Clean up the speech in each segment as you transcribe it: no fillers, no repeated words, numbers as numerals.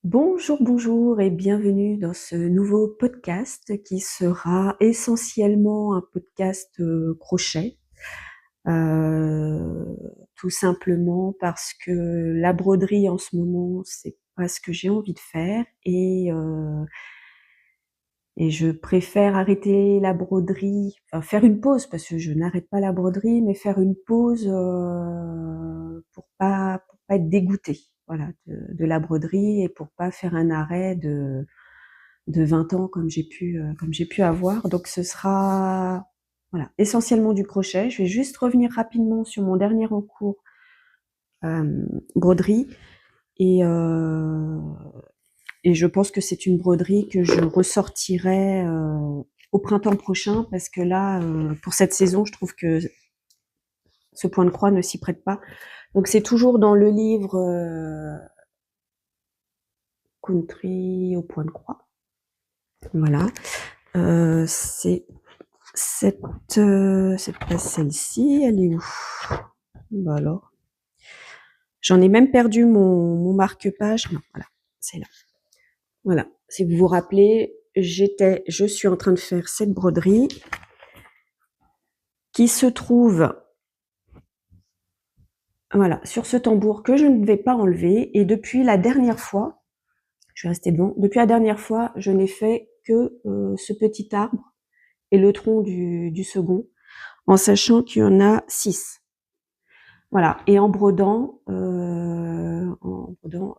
Bonjour, bonjour et bienvenue dans ce nouveau podcast qui sera essentiellement un podcast crochet. Heu, Tout simplement parce que la broderie en ce moment, c'est pas ce que j'ai envie de faire et je préfère arrêter la broderie, enfin faire une pause parce que je n'arrête pas la broderie, mais faire une pause, pour pas être dégoûtée, voilà, de la broderie et pour pas faire un arrêt de 20 ans comme j'ai pu avoir. Donc ce sera, voilà, essentiellement du crochet. Je vais juste revenir rapidement sur mon dernier en cours, broderie et heu et je pense que c'est une broderie que je ressortirai, au printemps prochain parce que là, pour cette saison, je trouve que ce point de croix ne s'y prête pas. Donc c'est toujours dans le livre, Country au point de croix. Voilà. C'est cette, c'est pas celle-ci, elle est où? Bah alors, j'en ai même perdu mon marque-page. Non, voilà, c'est là. Voilà. Si vous vous rappelez, je suis en train de faire cette broderie qui se trouve, voilà, sur ce tambour que je ne vais pas enlever. Et depuis la dernière fois, je vais rester devant, depuis la dernière fois, je n'ai fait que ce petit arbre et le tronc du second, en sachant qu'il y en a 6. Voilà. Et en brodant,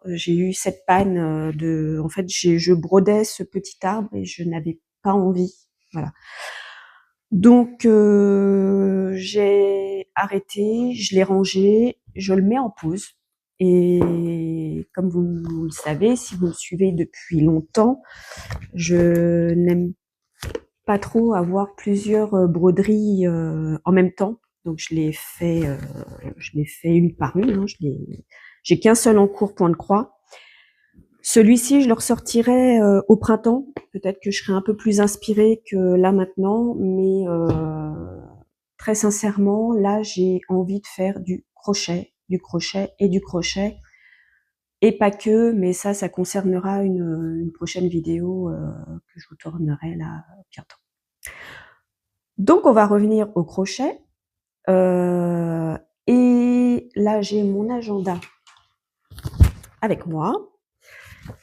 j'ai eu cette panne en fait, je brodais ce petit arbre et je n'avais pas envie. Voilà. Donc j'ai arrêté, je l'ai rangé, je le mets en pause. Et comme vous le savez, si vous me suivez depuis longtemps, je n'aime pas trop avoir plusieurs broderies en même temps. Donc je l'ai fait une par une. Hein. J'ai qu'un seul en cours point de croix. Celui-ci, je le ressortirai au printemps. Peut-être que je serai un peu plus inspirée que là maintenant, mais très sincèrement, là, j'ai envie de faire du crochet et du crochet. Et pas que, mais ça concernera une prochaine vidéo que je vous tournerai là bientôt. Donc, on va revenir au crochet. Et là, j'ai mon agenda avec moi,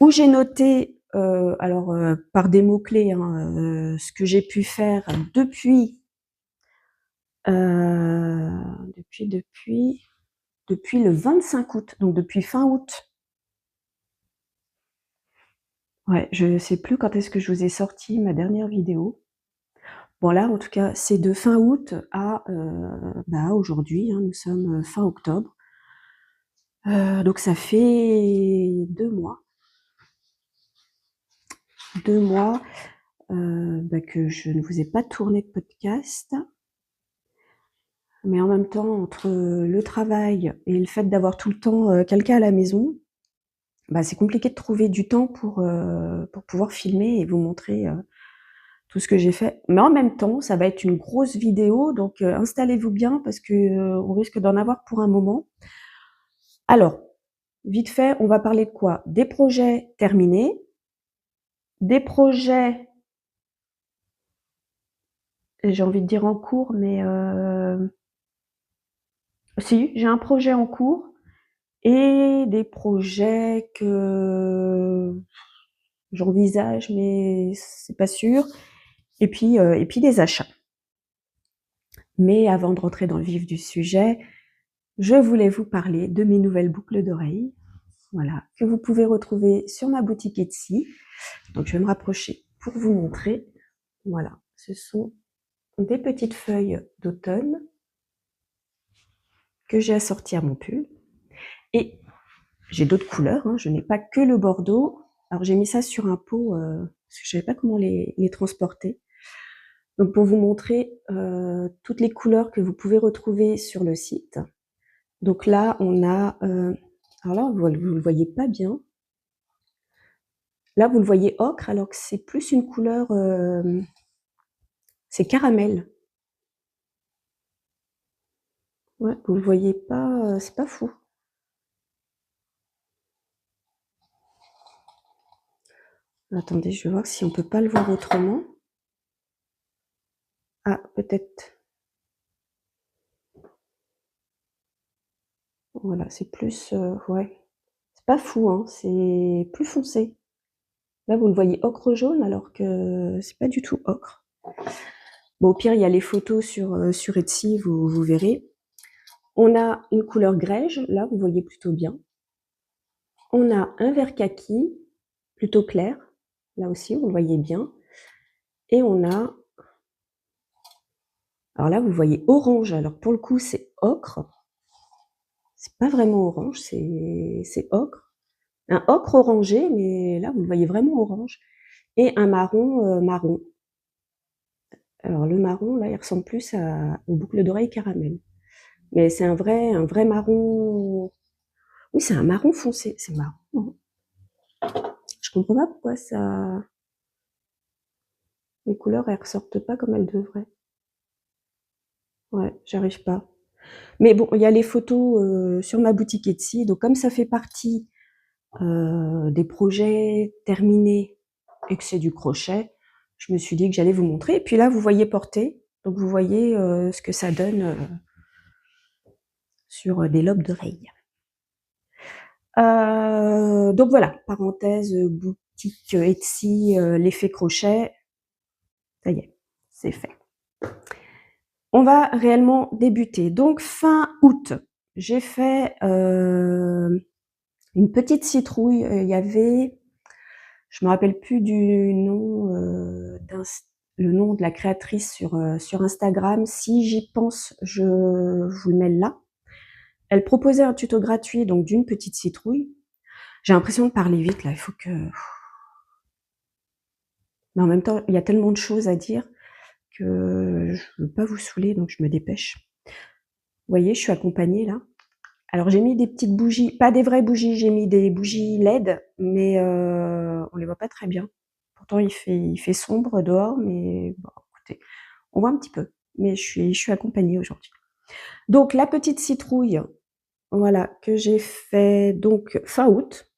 où j'ai noté, par des mots-clés, hein, ce que j'ai pu faire euh, depuis, depuis, depuis le 25 août, donc depuis fin août. Ouais, je sais plus quand est-ce que je vous ai sorti ma dernière vidéo. Bon là, en tout cas, c'est de fin août à aujourd'hui, hein, nous sommes fin octobre. Donc ça fait 2 mois. 2 mois que je ne vous ai pas tourné de podcast. Mais en même temps, entre le travail et le fait d'avoir tout le temps quelqu'un à la maison, c'est compliqué de trouver du temps pour pouvoir filmer et vous montrer tout ce que j'ai fait. Mais en même temps, ça va être une grosse vidéo, donc installez-vous bien parce que on risque d'en avoir pour un moment. Alors, vite fait, on va parler de quoi? Des projets terminés, des projets, j'ai envie de dire en cours, mais si, j'ai un projet en cours et des projets que j'envisage, mais c'est pas sûr. Et puis des achats. Mais avant de rentrer dans le vif du sujet, je voulais vous parler de mes nouvelles boucles d'oreilles, voilà, que vous pouvez retrouver sur ma boutique Etsy. Donc je vais me rapprocher pour vous montrer. Voilà, ce sont des petites feuilles d'automne que j'ai assorties à mon pull. Et j'ai d'autres couleurs, hein, je n'ai pas que le bordeaux. Alors j'ai mis ça sur un pot parce que je savais pas comment les transporter. Donc pour vous montrer toutes les couleurs que vous pouvez retrouver sur le site. Donc là, on a, alors là, vous le voyez pas bien. Là, vous le voyez ocre, alors que c'est plus une couleur, c'est caramel. Ouais, vous le voyez pas, c'est pas fou. Attendez, je vais voir si on peut pas le voir autrement. Ah, peut-être. Voilà, c'est plus, ouais. C'est pas fou, hein, c'est plus foncé. Là, vous le voyez ocre jaune alors que c'est pas du tout ocre. Bon, au pire, il y a les photos sur Etsy, vous verrez. On a une couleur grège, là, vous voyez plutôt bien. On a un vert kaki, plutôt clair, là aussi, vous le voyez bien. Et on a, alors là, vous voyez orange, alors pour le coup, c'est ocre. C'est pas vraiment orange, c'est ocre. Un ocre orangé, mais là, vous le voyez vraiment orange. Et un marron, marron. Alors le marron, là, il ressemble plus aux boucles d'oreilles caramel. Mais c'est un vrai marron. Oui, c'est un marron foncé. C'est marrant, hein. Je comprends pas pourquoi les couleurs, elles ressortent pas comme elles devraient. Ouais, j'arrive pas. Mais bon, il y a les photos sur ma boutique Etsy. Donc comme ça fait partie des projets terminés et que c'est du crochet, je me suis dit que j'allais vous montrer. Et puis là, vous voyez porter. Donc vous voyez ce que ça donne sur des lobes d'oreilles. Donc voilà, parenthèse, boutique Etsy, l'effet crochet, ça y est, c'est fait. On va réellement débuter. Donc fin août, j'ai fait une petite citrouille. Il y avait, je me rappelle plus du nom, le nom de la créatrice sur Instagram. Si j'y pense, je vous le mets là. Elle proposait un tuto gratuit donc d'une petite citrouille. J'ai l'impression de parler vite là, il faut que... Mais en même temps, il y a tellement de choses à dire que je veux pas vous saouler, donc je me dépêche. Vous voyez, je suis accompagnée là. Alors j'ai mis des petites bougies, pas des vraies bougies, j'ai mis des bougies LED, mais on les voit pas très bien. Pourtant il fait sombre dehors, mais bon, écoutez, on voit un petit peu. Mais je suis accompagnée aujourd'hui. Donc la petite citrouille, voilà, que j'ai fait donc fin août.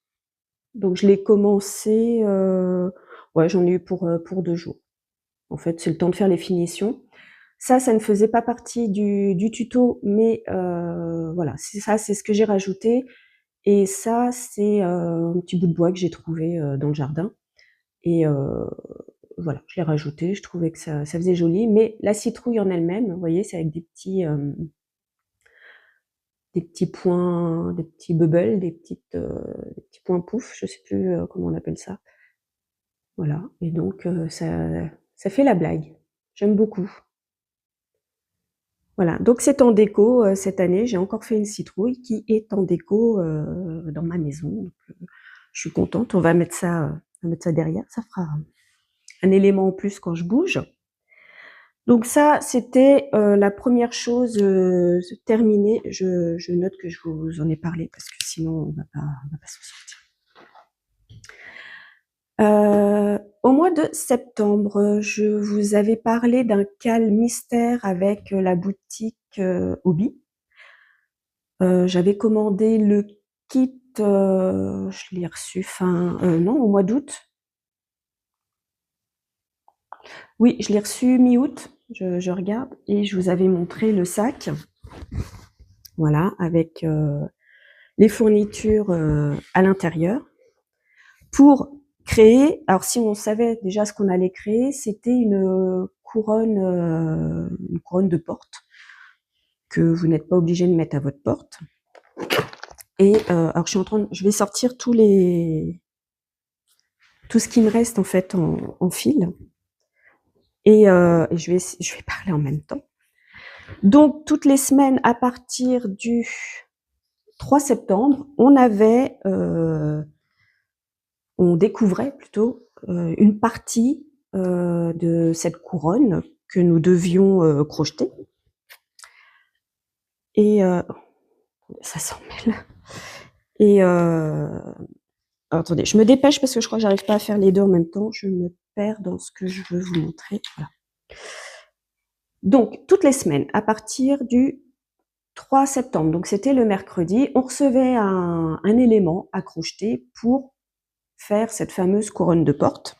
Donc je l'ai commencé, ouais, j'en ai eu pour 2 jours. En fait, c'est le temps de faire les finitions. Ça ne faisait pas partie du tuto, mais voilà, c'est ce que j'ai rajouté. Et ça, c'est un petit bout de bois que j'ai trouvé dans le jardin. Et voilà, je l'ai rajouté. Je trouvais que ça faisait joli. Mais la citrouille en elle-même, vous voyez, c'est avec des petits points, des petits bubbles, des petits points pouf, je sais plus comment on appelle ça. Voilà. Et donc ça fait la blague. J'aime beaucoup. Voilà, donc c'est en déco cette année. J'ai encore fait une citrouille qui est en déco dans ma maison. Donc, je suis contente. On va mettre ça derrière. Ça fera un élément en plus quand je bouge. Donc ça, c'était la première chose terminée. Je note que je vous en ai parlé parce que sinon on va pas s'en sortir. Au mois de septembre, je vous avais parlé d'un cal mystère avec la boutique Hobby. J'avais commandé le kit, je l'ai reçu non, au mois d'août. Oui, je l'ai reçu mi-août, je regarde, et je vous avais montré le sac. Voilà, avec les fournitures à l'intérieur. Pour créer, alors si on savait déjà ce qu'on allait créer, c'était une couronne de porte que vous n'êtes pas obligé de mettre à votre porte. Et alors je vais sortir tout ce qui me reste en fait en fil. Et je vais parler en même temps. Donc toutes les semaines à partir du 3 septembre, on découvrait plutôt une partie de cette couronne que nous devions crocheter. Et ça s'en mêle. Et attendez, je me dépêche parce que je crois que j'arrive pas à faire les deux en même temps. Je me perds dans ce que je veux vous montrer. Voilà. Donc toutes les semaines, à partir du 3 septembre, donc c'était le mercredi, on recevait un élément à crocheter pour faire cette fameuse couronne de porte.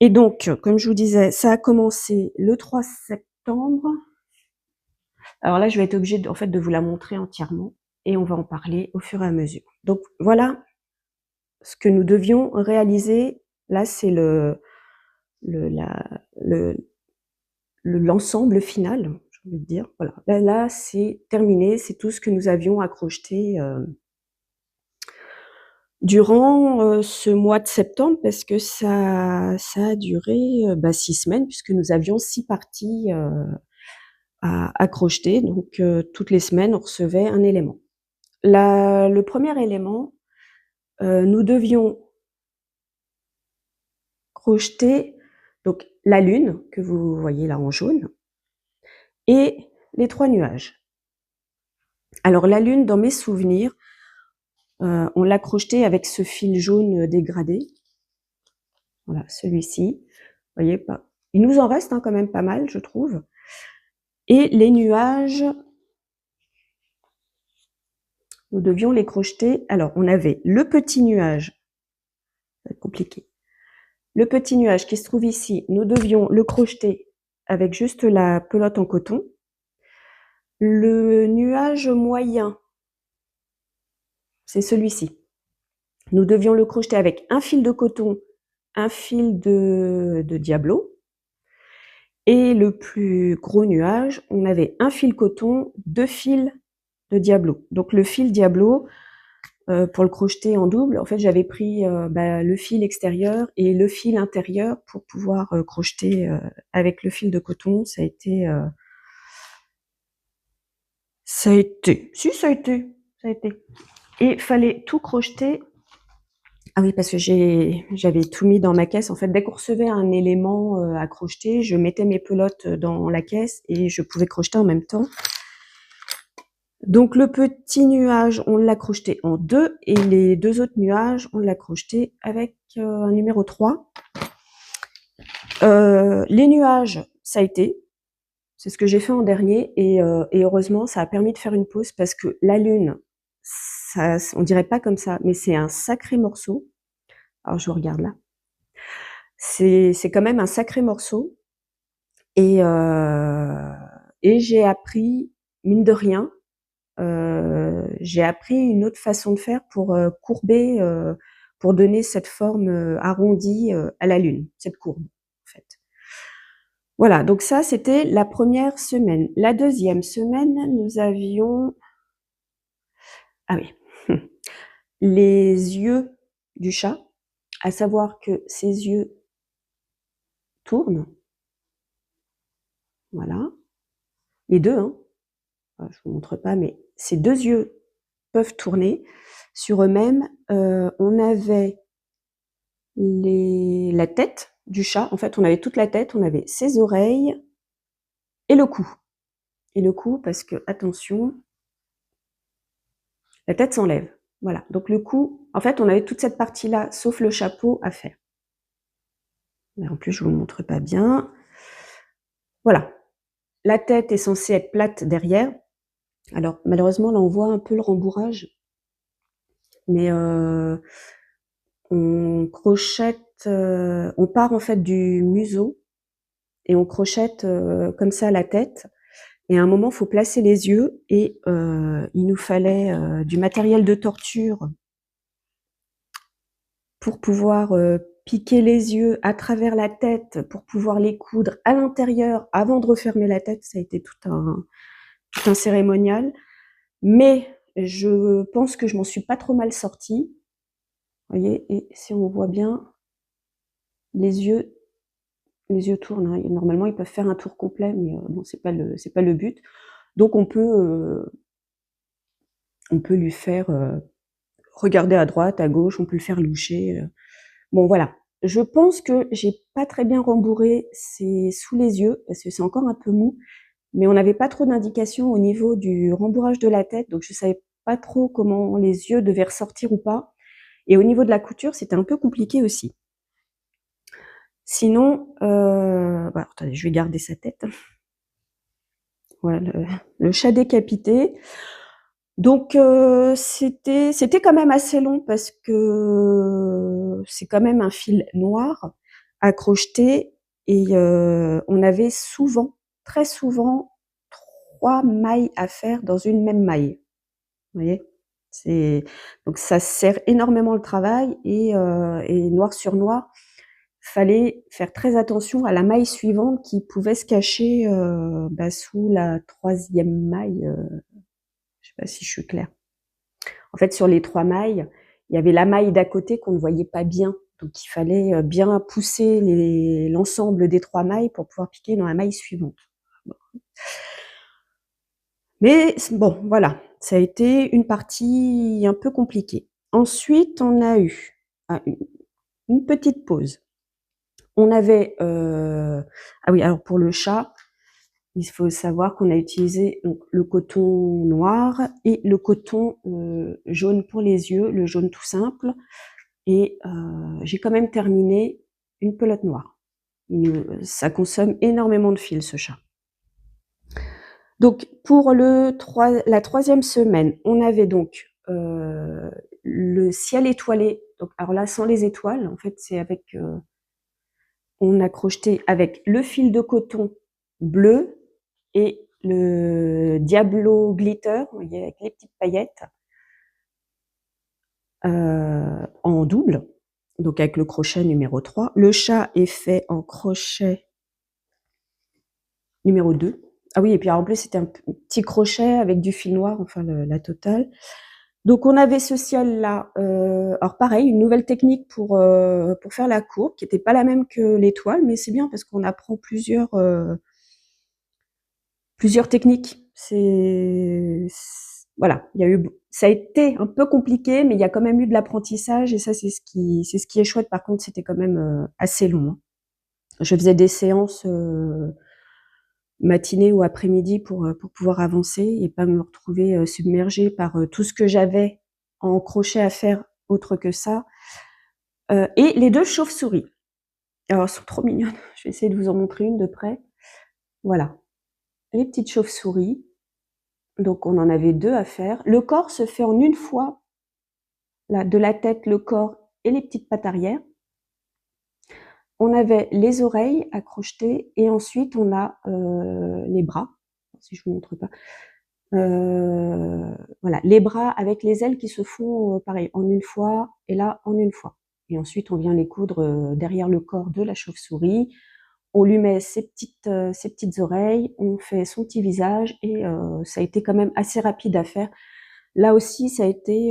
Et donc, comme je vous disais, ça a commencé le 3 septembre. Alors là, je vais être obligée en fait de vous la montrer entièrement et on va en parler au fur et à mesure. Donc voilà ce que nous devions réaliser. Là, c'est l'ensemble final, j'ai envie de dire. Voilà. Là, c'est terminé, c'est tout ce que nous avions à crocheter durant ce mois de septembre, parce que ça a duré 6 semaines, puisque nous avions 6 parties à crocheter. Donc toutes les semaines, on recevait un élément. Le premier élément, nous devions crocheter donc la lune, que vous voyez là en jaune, et les 3 nuages. Alors la lune, dans mes souvenirs, on l'a crocheté avec ce fil jaune dégradé. Voilà, celui-ci. Vous voyez pas. Il nous en reste quand même pas mal, je trouve. Et les nuages, nous devions les crocheter. Alors, on avait le petit nuage, ça va être compliqué. Le petit nuage qui se trouve ici, nous devions le crocheter avec juste la pelote en coton. Le nuage moyen, c'est celui-ci. Nous devions le crocheter avec un fil de coton, un fil de Diablo. Et le plus gros nuage, on avait un fil coton, 2 fils de Diablo. Donc le fil Diablo, pour le crocheter en double, en fait, j'avais pris le fil extérieur et le fil intérieur pour pouvoir crocheter avec le fil de coton. Ça a été. Et fallait tout crocheter. Ah oui, parce que j'avais tout mis dans ma caisse. En fait, dès qu'on recevait un élément à crocheter, je mettais mes pelotes dans la caisse et je pouvais crocheter en même temps. Donc le petit nuage, on l'a crocheté en 2 et les 2 autres nuages, on l'a crocheté avec un numéro 3. Les nuages, ça a été. C'est ce que j'ai fait en dernier et heureusement, ça a permis de faire une pause parce que la lune, ça, on dirait pas comme ça, mais c'est un sacré morceau. Alors je regarde là. C'est quand même un sacré morceau et j'ai appris, mine de rien, j'ai appris une autre façon de faire pour courber, pour donner cette forme arrondie à la lune, cette courbe en fait. Voilà, donc ça c'était la première semaine. La deuxième semaine, nous avions les yeux du chat, à savoir que ses yeux tournent. Voilà, les deux, hein. Je vous montre pas, mais ces 2 yeux peuvent tourner sur eux-mêmes. On avait la tête du chat. En fait, on avait toute la tête, on avait ses oreilles et le cou. Et le cou, parce que, attention, la tête s'enlève. Voilà. Donc le cou, en fait, on avait toute cette partie-là, sauf le chapeau, à faire. Mais en plus, je vous le montre pas bien. Voilà. La tête est censée être plate derrière. Alors, malheureusement, là, on voit un peu le rembourrage. Mais on crochette, on part en fait du museau et on crochette comme ça la tête. Et à un moment, il faut placer les yeux et il nous fallait du matériel de torture pour pouvoir piquer les yeux à travers la tête, pour pouvoir les coudre à l'intérieur avant de refermer la tête. Ça a été tout un cérémonial. Mais je pense que je m'en suis pas trop mal sortie. Vous voyez, et si on voit bien, les yeux tournent. Hein. Normalement, ils peuvent faire un tour complet, mais bon, c'est pas le but. Donc on peut lui faire regarder à droite, à gauche, on peut le faire loucher. Bon voilà. Je pense que j'ai pas très bien rembourré, c'est sous les yeux, parce que c'est encore un peu mou, mais on n'avait pas trop d'indications au niveau du rembourrage de la tête, donc je savais pas trop comment les yeux devaient ressortir ou pas. Et au niveau de la couture, c'était un peu compliqué aussi. Sinon, attendez, je vais garder sa tête. Voilà, le chat décapité. Donc c'était quand même assez long parce que c'est quand même un fil noir à crocheter et on avait souvent, très souvent 3 mailles à faire dans une même maille. Vous voyez? C'est donc ça sert énormément le travail et noir sur noir, fallait faire très attention à la maille suivante qui pouvait se cacher, sous la 3e maille, je sais pas si je suis claire? En fait, sur les 3 mailles, il y avait la maille d'à côté qu'on ne voyait pas bien, donc il fallait, bien pousser l'ensemble des 3 mailles pour pouvoir piquer dans la maille suivante. Bon. Mais bon, voilà, ça a été une partie un peu compliquée. Ensuite, on a eu, une petite pause. On avait, ah oui, alors pour le chat, il faut savoir qu'on a utilisé donc le coton noir et le coton, jaune pour les yeux, le jaune tout simple et j'ai quand même terminé une pelote noire. Ça consomme énormément de fil, ce chat. Donc pour la 3e semaine, on avait donc le ciel étoilé. Donc alors là, sans les étoiles, en fait, c'est avec on a crocheté avec le fil de coton bleu et le Diablo Glitter, vous voyez, avec les petites paillettes, en double, donc avec le crochet numéro 3. Le chat est fait en crochet numéro 2. Ah oui, et puis en plus, c'était un petit crochet avec du fil noir, enfin la totale. Donc on avait ce ciel-là. Alors pareil, une nouvelle technique pour faire la courbe, qui n'était pas la même que l'étoile, mais c'est bien parce qu'on apprend plusieurs techniques. Voilà, ça a été un peu compliqué, mais il y a quand même eu de l'apprentissage et ça c'est ce qui est chouette. Par contre, c'était quand même assez long, hein. Je faisais des séances matinée ou après-midi pour pouvoir avancer et pas me retrouver submergée par tout ce que j'avais en crochet à faire autre que ça. Et les 2 chauves-souris. Alors, elles sont trop mignonnes. Je vais essayer de vous en montrer une de près. Voilà, les petites chauves-souris. Donc, on en avait 2 à faire. Le corps se fait en une fois, là, de la tête, le corps et les petites pattes arrière. On avait les oreilles à crocheter et ensuite on a les bras. Si je vous montre pas. Voilà, les bras avec les ailes qui se font pareil en une fois et là en une fois. Et ensuite on vient les coudre derrière le corps de la chauve-souris. On lui met ses petites oreilles, on fait son petit visage et ça a été quand même assez rapide à faire. Là aussi, ça a été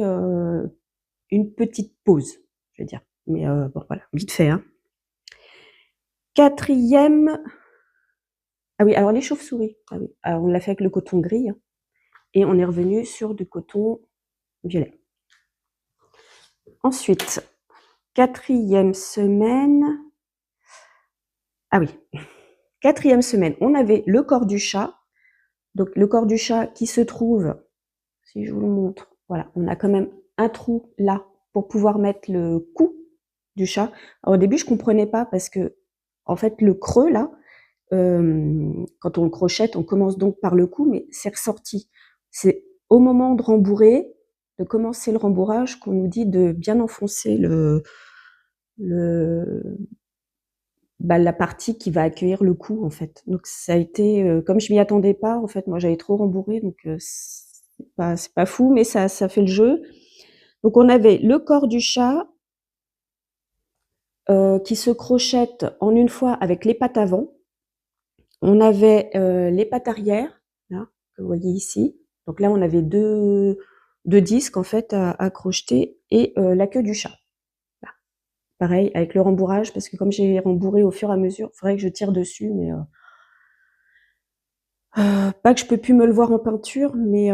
une petite pause, je veux dire. Mais bon voilà, vite fait, hein. 4e, ah oui, alors les chauves-souris, ah oui, alors on l'a fait avec le coton gris, hein, et on est revenu sur du coton violet. Ensuite, 4e semaine, ah oui, 4e semaine, on avait le corps du chat. Donc le corps du chat qui se trouve, si je vous le montre, voilà, on a quand même un trou là pour pouvoir mettre le cou du chat. Alors au début, je comprenais pas parce que, en fait, le creux là, quand on le crochette, on commence donc par le cou, mais c'est ressorti. C'est au moment de rembourrer, de commencer le rembourrage, qu'on nous dit de bien enfoncer la partie qui va accueillir le cou, en fait. Donc ça a été, comme je m'y attendais pas, en fait, moi j'avais trop rembourré, donc c'est pas fou, mais ça fait le jeu. Donc on avait le corps du chat qui se crochette en une fois avec les pattes avant. On avait les pattes arrière, là, que vous voyez ici. Donc là, on avait deux disques en fait à crocheter et la queue du chat. Là. Pareil avec le rembourrage, parce que comme j'ai rembourré au fur et à mesure, il faudrait que je tire dessus, mais pas que je peux plus me le voir en peinture, mais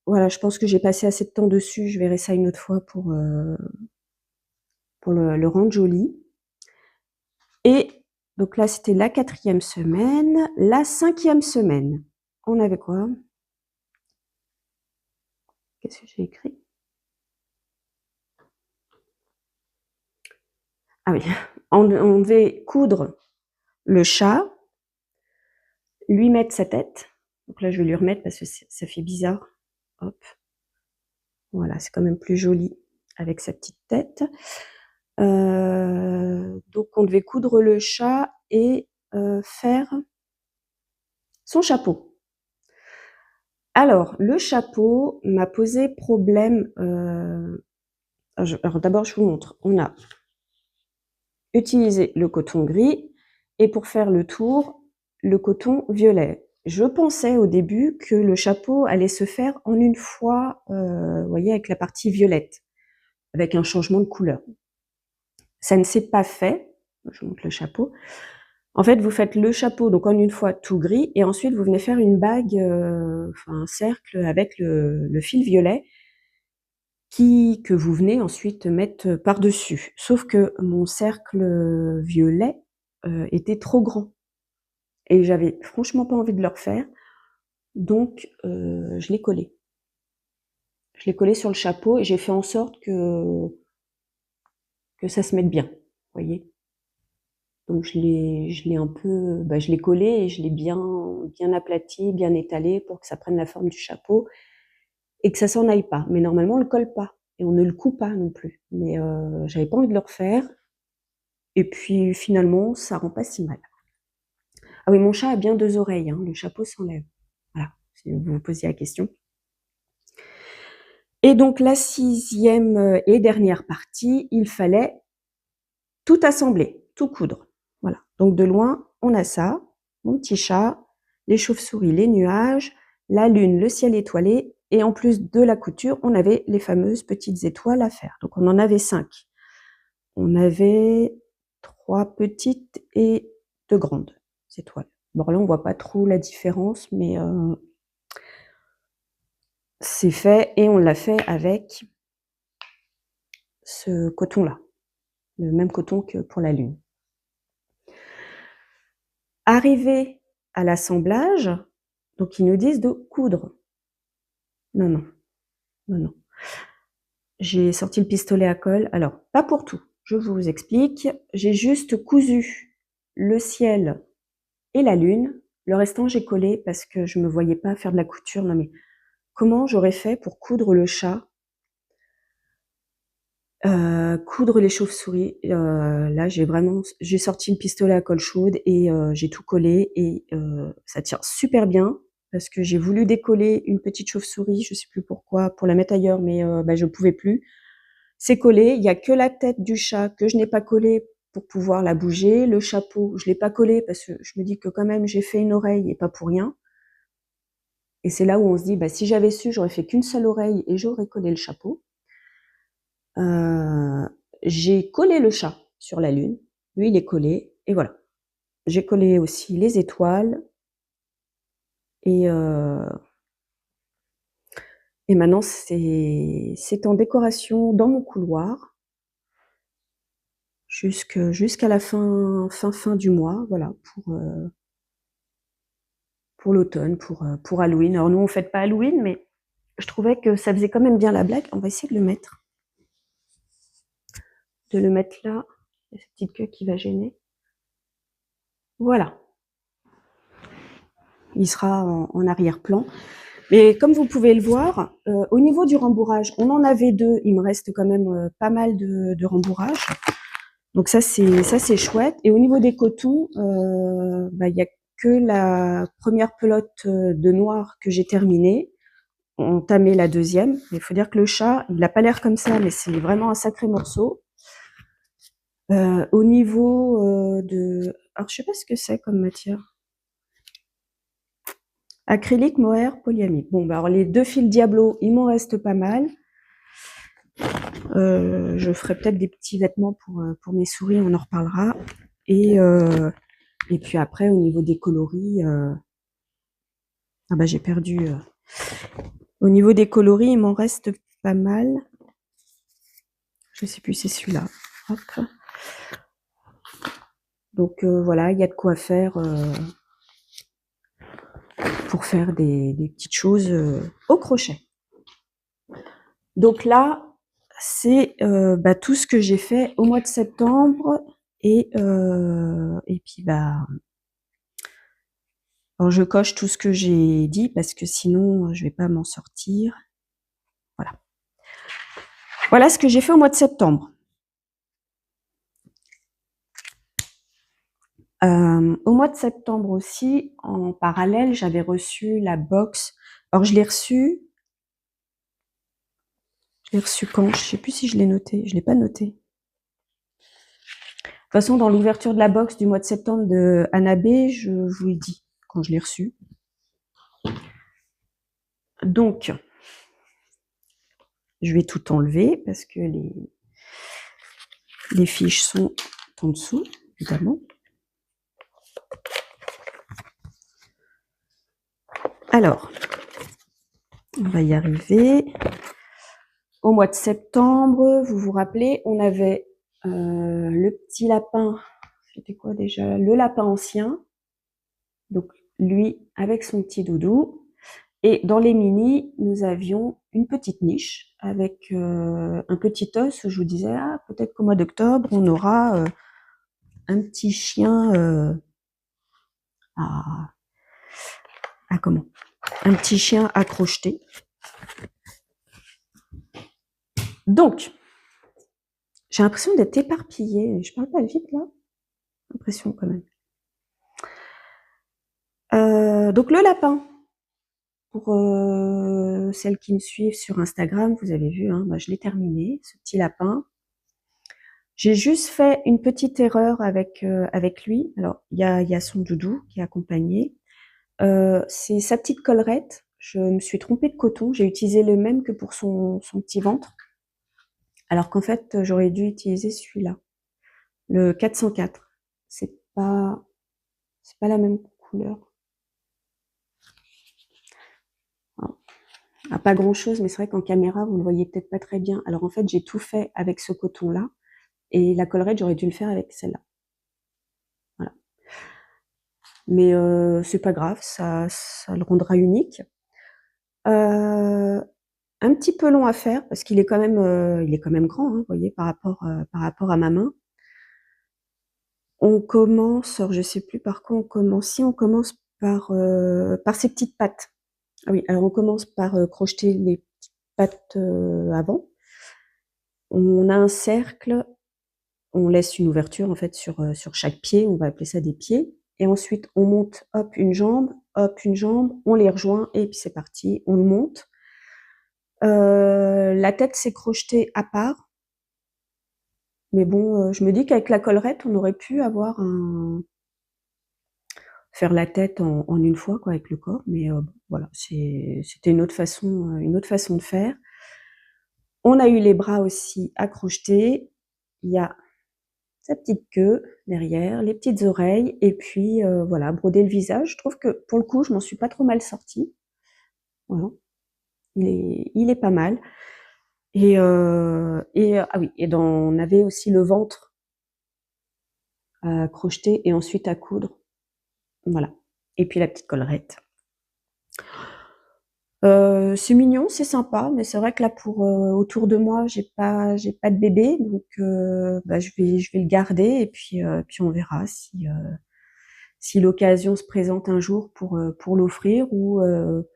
voilà, je pense que j'ai passé assez de temps dessus. Je verrai ça une autre fois pour le rendre joli. Et donc là, c'était la 4e semaine. La 5e semaine, on avait quoi? Qu'est-ce que j'ai écrit? Ah oui, on devait coudre le chat, lui mettre sa tête. Donc là, je vais lui remettre parce que ça fait bizarre. Hop. Voilà, c'est quand même plus joli avec sa petite tête. Donc on devait coudre le chat et faire son chapeau. Alors, le chapeau m'a posé problème. Alors d'abord, je vous montre. On a utilisé le coton gris et pour faire le tour, le coton violet. Je pensais au début que le chapeau allait se faire en une fois, vous voyez, avec la partie violette, avec un changement de couleur. Ça ne s'est pas fait. Je vous montre le chapeau. En fait, vous faites le chapeau donc en une fois tout gris et ensuite vous venez faire une bague, enfin un cercle avec le fil violet que vous venez ensuite mettre par-dessus. Sauf que mon cercle violet était trop grand et j'avais franchement pas envie de le refaire, donc je l'ai collé. Je l'ai collé sur le chapeau et j'ai fait en sorte que ça se mette bien, vous voyez. Donc je l'ai un peu, je l'ai collé et je l'ai bien aplati, bien étalé pour que ça prenne la forme du chapeau et que ça s'en aille pas. Mais normalement on le colle pas et on ne le coud pas non plus. Mais j'avais pas envie de le refaire et puis finalement ça rend pas si mal. Ah oui, mon chat a bien 2 oreilles, hein, le chapeau s'enlève. Voilà, si vous vous posiez la question. Et donc la 6e et dernière partie, il fallait tout assembler, tout coudre. Voilà. Donc de loin, on a ça, mon petit chat, les chauves-souris, les nuages, la lune, le ciel étoilé, et en plus de la couture, on avait les fameuses petites étoiles à faire. Donc on en avait 5. On avait 3 petites et 2 grandes étoiles. Bon là, on voit pas trop la différence, mais c'est fait et on l'a fait avec ce coton-là, le même coton que pour la lune. Arrivé à l'assemblage, donc ils nous disent de coudre. Non, non, non, non. J'ai sorti le pistolet à colle. Alors, pas pour tout, je vous explique. J'ai juste cousu le ciel et la lune. Le restant, j'ai collé parce que je me voyais pas faire de la couture. Non mais, comment j'aurais fait pour coudre le chat, coudre les chauves-souris? Là, j'ai sorti le pistolet à colle chaude et j'ai tout collé et ça tient super bien parce que j'ai voulu décoller une petite chauve-souris, je sais plus pourquoi, pour la mettre ailleurs, mais je pouvais plus. C'est collé, il y a que la tête du chat que je n'ai pas collée pour pouvoir la bouger. Le chapeau, je l'ai pas collé parce que je me dis que quand même j'ai fait une oreille et pas pour rien. Et c'est là où on se dit, si j'avais su, j'aurais fait qu'une seule oreille et j'aurais collé le chapeau. J'ai collé le chat sur la lune. Lui, il est collé. Et voilà. J'ai collé aussi les étoiles. Et maintenant, c'est en décoration dans mon couloir. Jusqu'à la fin du mois, voilà, pour l'automne, pour Halloween. Alors nous, on fête pas Halloween, mais je trouvais que ça faisait quand même bien la blague. On va essayer de le mettre. De le mettre là. Il y a cette petite queue qui va gêner. Voilà. Il sera en arrière-plan. Mais comme vous pouvez le voir, au niveau du rembourrage, on en avait 2. Il me reste quand même pas mal de rembourrage. Donc ça c'est chouette. Et au niveau des cotons, il y a que la première pelote de noir que j'ai terminée. On tamait la 2e. Il faut dire que le chat, il n'a pas l'air comme ça, mais c'est vraiment un sacré morceau. Au niveau de... Alors, je sais pas ce que c'est comme matière. Acrylique, mohair, polyamide. Bon, alors les 2 fils Diablo, il m'en reste pas mal. Je ferai peut-être des petits vêtements pour mes souris, on en reparlera. Et puis après, au niveau des coloris... j'ai perdu... Au niveau des coloris, il m'en reste pas mal. Je sais plus, c'est celui-là. Hop. Donc voilà, il y a de quoi faire pour faire des petites choses au crochet. Donc là, c'est tout ce que j'ai fait au mois de septembre et puis alors je coche tout ce que j'ai dit parce que sinon je vais pas m'en sortir. Voilà. Voilà ce que j'ai fait au mois de septembre. Au mois de septembre aussi, en parallèle, j'avais reçu la box. Alors je l'ai reçu quand? Je sais plus si je l'ai noté. Je l'ai pas noté. De toute façon, dans l'ouverture de la box du mois de septembre de Anna B, je vous le dis quand je l'ai reçu. Donc, je vais tout enlever parce que les fiches sont en dessous, évidemment. Alors, on va y arriver. Au mois de septembre, vous vous rappelez, on avait le petit lapin. C'était quoi déjà? Le lapin ancien. Donc, lui avec son petit doudou. Et dans les mini, nous avions une petite niche avec un petit os. Je vous disais, ah, peut-être qu'au mois d'octobre, on aura un petit chien comment? Un petit chien à crocheter. Donc, j'ai l'impression d'être éparpillée. Je parle pas vite là. Impression quand même. Donc le lapin. Pour celles qui me suivent sur Instagram, vous avez vu, hein, je l'ai terminé, ce petit lapin. J'ai juste fait une petite erreur avec lui. Alors, il y a son doudou qui est accompagné. C'est sa petite collerette. Je me suis trompée de coton. J'ai utilisé le même que pour son petit ventre. Alors qu'en fait, j'aurais dû utiliser celui-là. Le 404. C'est pas la même couleur. Ah, pas grand chose, mais c'est vrai qu'en caméra, vous ne le voyez peut-être pas très bien. Alors en fait, j'ai tout fait avec ce coton-là. Et la collerette, j'aurais dû le faire avec celle-là. Voilà. Mais c'est pas grave, ça le rendra unique. Un petit peu long à faire parce qu'il est quand même grand, hein, vous voyez, par rapport à ma main. On commence, alors je sais plus par quoi on commence. Si on commence par ses petites pattes. Ah oui, alors on commence par crocheter les petites pattes avant. On a un cercle, on laisse une ouverture en fait sur chaque pied, on va appeler ça des pieds. Et ensuite, on monte, hop, une jambe, on les rejoint et puis c'est parti, on le monte. La tête s'est crojetée à part. Mais bon, je me dis qu'avec la collerette, on aurait pu avoir faire la tête en une fois, quoi, avec le corps. Mais voilà, c'était une autre façon de faire. On a eu les bras aussi à crocheter. Il y a sa petite queue derrière, les petites oreilles, et puis voilà, broder le visage. Je trouve que pour le coup, je m'en suis pas trop mal sortie. Voilà, il est pas mal. Et ah oui, et on avait aussi le ventre à crocheter et ensuite à coudre. Voilà. Et puis la petite collerette. C'est mignon, c'est sympa, mais c'est vrai que là pour autour de moi, j'ai pas de bébé, donc je vais le garder et puis on verra si l'occasion se présente un jour pour l'offrir ou le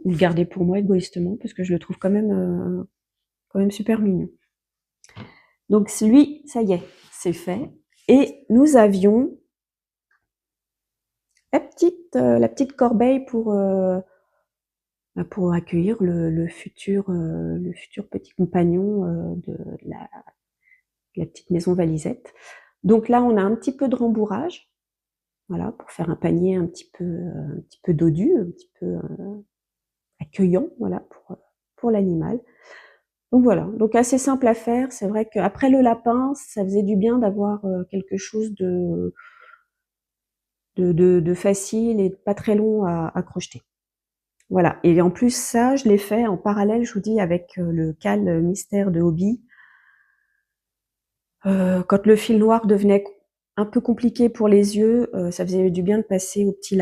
garder pour moi égoïstement parce que je le trouve quand même super mignon. Donc lui, ça y est, c'est fait. Et nous avions la petite corbeille pour accueillir le futur petit compagnon de la petite maison Valisette. Donc là, on a un petit peu de rembourrage, voilà, pour faire un panier un petit peu dodu, un petit peu accueillant, voilà, pour l'animal. Donc voilà, donc assez simple à faire. C'est vrai qu'après le lapin, ça faisait du bien d'avoir quelque chose de facile et pas très long à crocheter. Voilà, et en plus ça, je l'ai fait en parallèle, je vous dis, avec le cal mystère de Hobby. Quand le fil noir devenait un peu compliqué pour les yeux, ça faisait du bien de passer au petit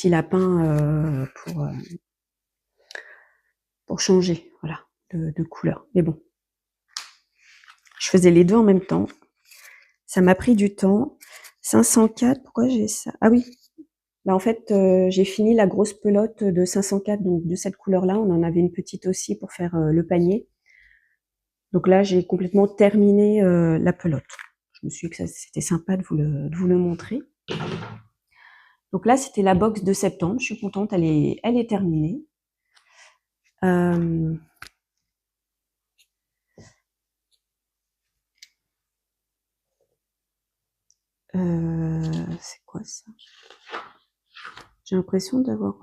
lapin pour changer, voilà, de couleur. Mais bon, je faisais les deux en même temps. Ça m'a pris du temps. 504, pourquoi j'ai ça? Ah oui, Bah, en fait, j'ai fini la grosse pelote de 504, donc de cette couleur-là. On en avait une petite aussi pour faire le panier. Donc là, j'ai complètement terminé la pelote. Je me suis dit que c'était sympa de vous le montrer. Donc là, c'était la box de septembre. Je suis contente, elle est terminée. C'est quoi ça? J'ai l'impression d'avoir...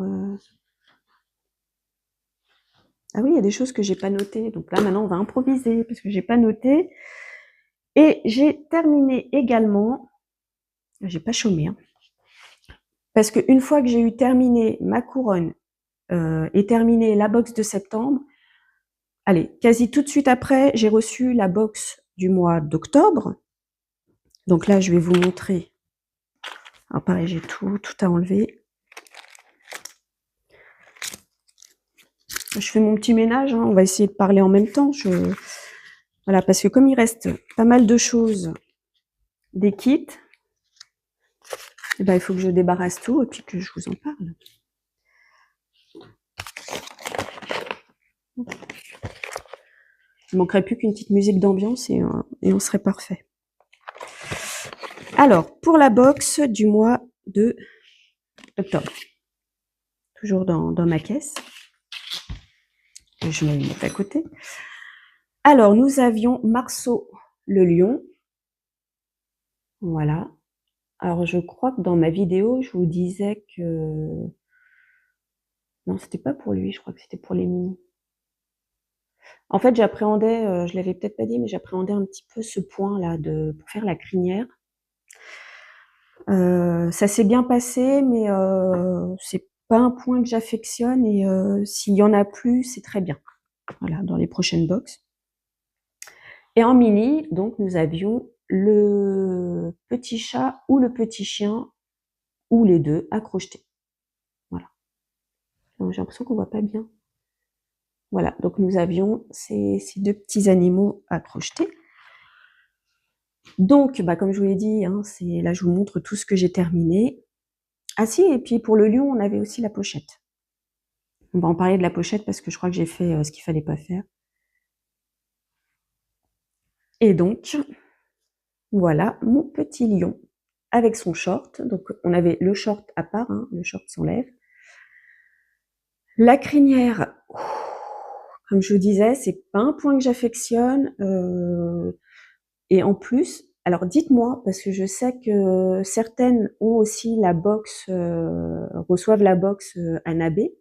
Ah oui, il y a des choses que j'ai pas notées. Donc là, maintenant, on va improviser parce que j'ai pas noté. Et j'ai terminé également... J'ai pas chômé, hein. Parce qu'une fois que j'ai eu terminé ma couronne et terminé la box de septembre, allez, quasi tout de suite après, j'ai reçu la box du mois d'octobre. Donc là, je vais vous montrer. Alors pareil, j'ai tout à enlever. Je fais mon petit ménage, hein. On va essayer de parler en même temps. Voilà, parce que comme il reste pas mal de choses, des kits, eh ben, il faut que je débarrasse tout et puis que je vous en parle. Il manquerait plus qu'une petite musique d'ambiance et on serait parfait. Alors, pour la box du mois de octobre, toujours dans ma caisse, je vais mettre à côté. Alors, nous avions Marceau le lion. Voilà. Alors, je crois que dans ma vidéo, je vous disais que... Non, c'était pas pour lui, je crois que c'était pour les mini. En fait, j'appréhendais, je l'avais peut-être pas dit, mais j'appréhendais un petit peu ce point-là pour faire la crinière. Ça s'est bien passé, mais c'est pas un point que j'affectionne et s'il y en a plus, c'est très bien. Voilà, dans les prochaines box. Et en mini, donc, nous avions le petit chat ou le petit chien, ou les deux, à crocheter. Voilà. J'ai l'impression qu'on voit pas bien. Voilà, donc nous avions ces deux petits animaux à crocheter. Donc, bah, comme je vous l'ai dit, hein, là je vous montre tout ce que j'ai terminé. Ah si, et puis pour le lion, on avait aussi la pochette. On va en parler de la pochette parce que je crois que j'ai fait ce qu'il fallait pas faire. Et donc, voilà mon petit lion avec son short. Donc on avait le short à part, hein, le short s'enlève. La crinière, comme je vous disais, c'est pas un point que j'affectionne. Et en plus, alors dites-moi, parce que je sais que certaines ont aussi la box, reçoivent la box Anabé.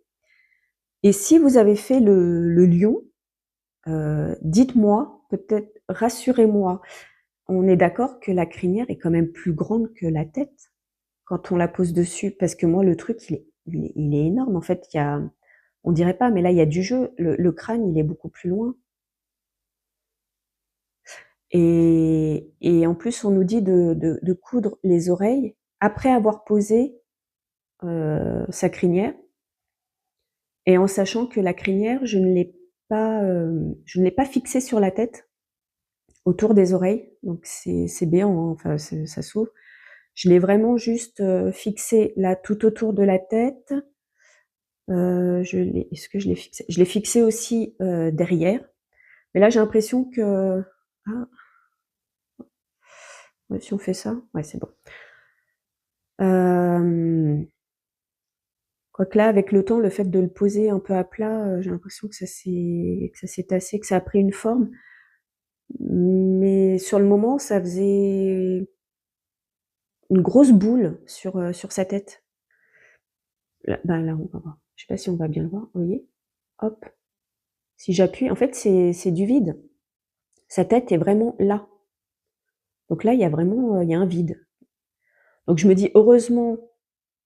Et si vous avez fait le lion, dites-moi, peut-être rassurez-moi. On est d'accord que la crinière est quand même plus grande que la tête quand on la pose dessus, parce que moi le truc il est énorme. En fait, on dirait pas, mais là il y a du jeu. Le crâne il est beaucoup plus loin. Et en plus, on nous dit de coudre les oreilles après avoir posé sa crinière, et en sachant que la crinière, je ne l'ai pas fixée sur la tête, autour des oreilles, donc c'est béant, hein, enfin ça s'ouvre. Je l'ai vraiment juste fixée là tout autour de la tête. Est-ce que je l'ai fixée? Je l'ai fixée aussi derrière, mais là j'ai l'impression que ouais, si on fait ça, ouais c'est bon. Quoique là, avec le temps, le fait de le poser un peu à plat, j'ai l'impression que ça s'est tassé, que ça a pris une forme. Mais sur le moment, ça faisait une grosse boule sur sa tête. Là, bah là, on va voir. Je sais pas si on va bien le voir. Vous voyez? Hop. Si j'appuie, en fait, c'est du vide. Sa tête est vraiment là. Donc là, il y a vraiment, il y a un vide. Donc je me dis, heureusement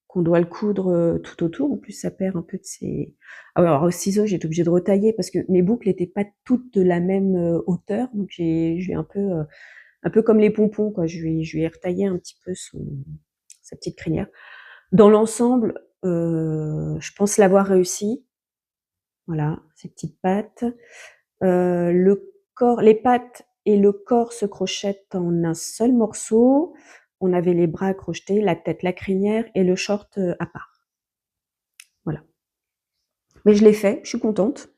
qu'on doit le coudre tout autour. En plus, ça perd un peu de ses... Ah ouais, alors au ciseau, j'ai été obligée de retailler parce que mes boucles n'étaient pas toutes de la même hauteur. Donc je vais un peu comme les pompons, quoi. Je lui ai retaillé un petit peu sa petite crinière. Dans l'ensemble, je pense l'avoir réussi. Voilà, ces petites pattes. Le corps, les pattes et le corps se crochettent en un seul morceau. on avait les bras crochetés, la tête, la crinière et le short à part. Voilà. Mais je l'ai fait, je suis contente.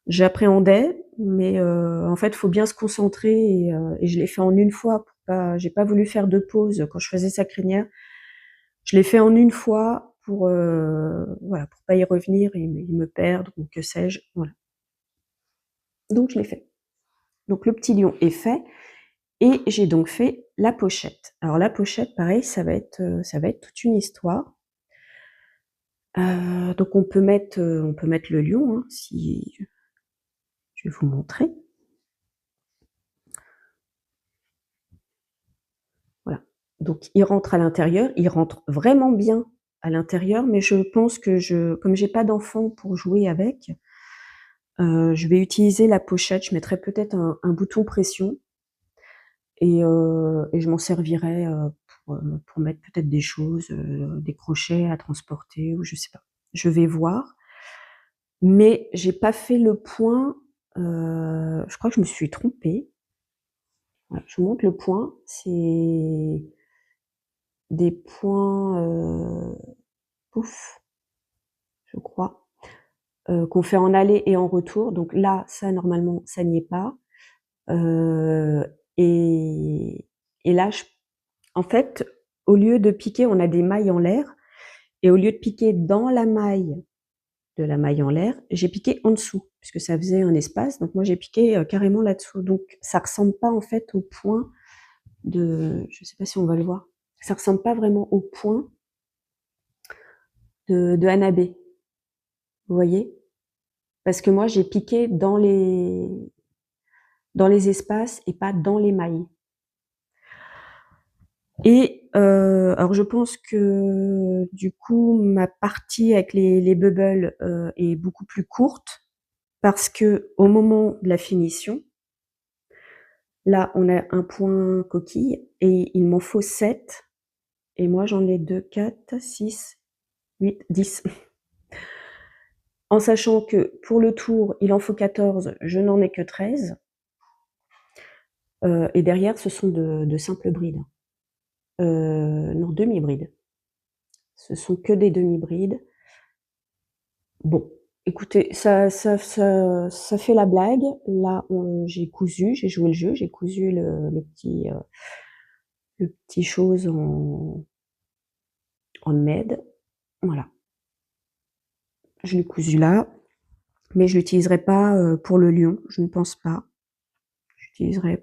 J'appréhendais, mais en fait, il faut bien se concentrer et je l'ai fait en une fois. J'ai pas voulu faire de pause quand je faisais sa crinière. Je l'ai fait en une fois pour voilà, pour pas y revenir et me perdre ou que sais-je. Voilà. Donc je l'ai fait. Donc le petit lion est fait et j'ai donc fait la pochette. Alors la pochette, pareil, ça va être toute une histoire. Donc on peut mettre le lion, hein, si je vais vous montrer. Voilà. Donc il rentre à l'intérieur, il rentre vraiment bien à l'intérieur, mais je pense que comme j'ai pas d'enfant pour jouer avec, je vais utiliser la pochette. Je mettrai peut-être un bouton pression et je m'en servirai pour mettre peut-être des choses, des crochets à transporter ou je sais pas. Je vais voir, mais j'ai pas fait le point. Je crois que je me suis trompée. Ouais, je vous montre le point. C'est des points pouf, je crois, qu'on fait en aller et en retour. Donc là, ça normalement, ça n'y est pas. Et là, en fait, au lieu de piquer, on a des mailles en l'air, et au lieu de piquer dans la maille de la maille en l'air, j'ai piqué en dessous, puisque ça faisait un espace. Donc moi, j'ai piqué carrément là-dessous. Donc ça ressemble pas en fait au point je sais pas si on va le voir. Ça ressemble pas vraiment au point de Hanabe. Vous voyez? Parce que moi, j'ai piqué dans les espaces et pas dans les mailles. Et alors je pense que du coup ma partie avec les bubbles est beaucoup plus courte parce que au moment de la finition, là on a un point coquille et il m'en faut 7 et moi j'en ai 2, 4, 6, 8, 10. En sachant que pour le tour il en faut 14, je n'en ai que 13 et derrière ce sont de simples brides. Non, demi-brides. Ce sont que des demi-brides. Bon, écoutez, ça fait la blague. Là, j'ai joué le jeu, j'ai cousu le petit chose en med. Voilà. Je l'ai cousu là, mais je l'utiliserai pas pour le lion, je ne pense pas. J'utiliserai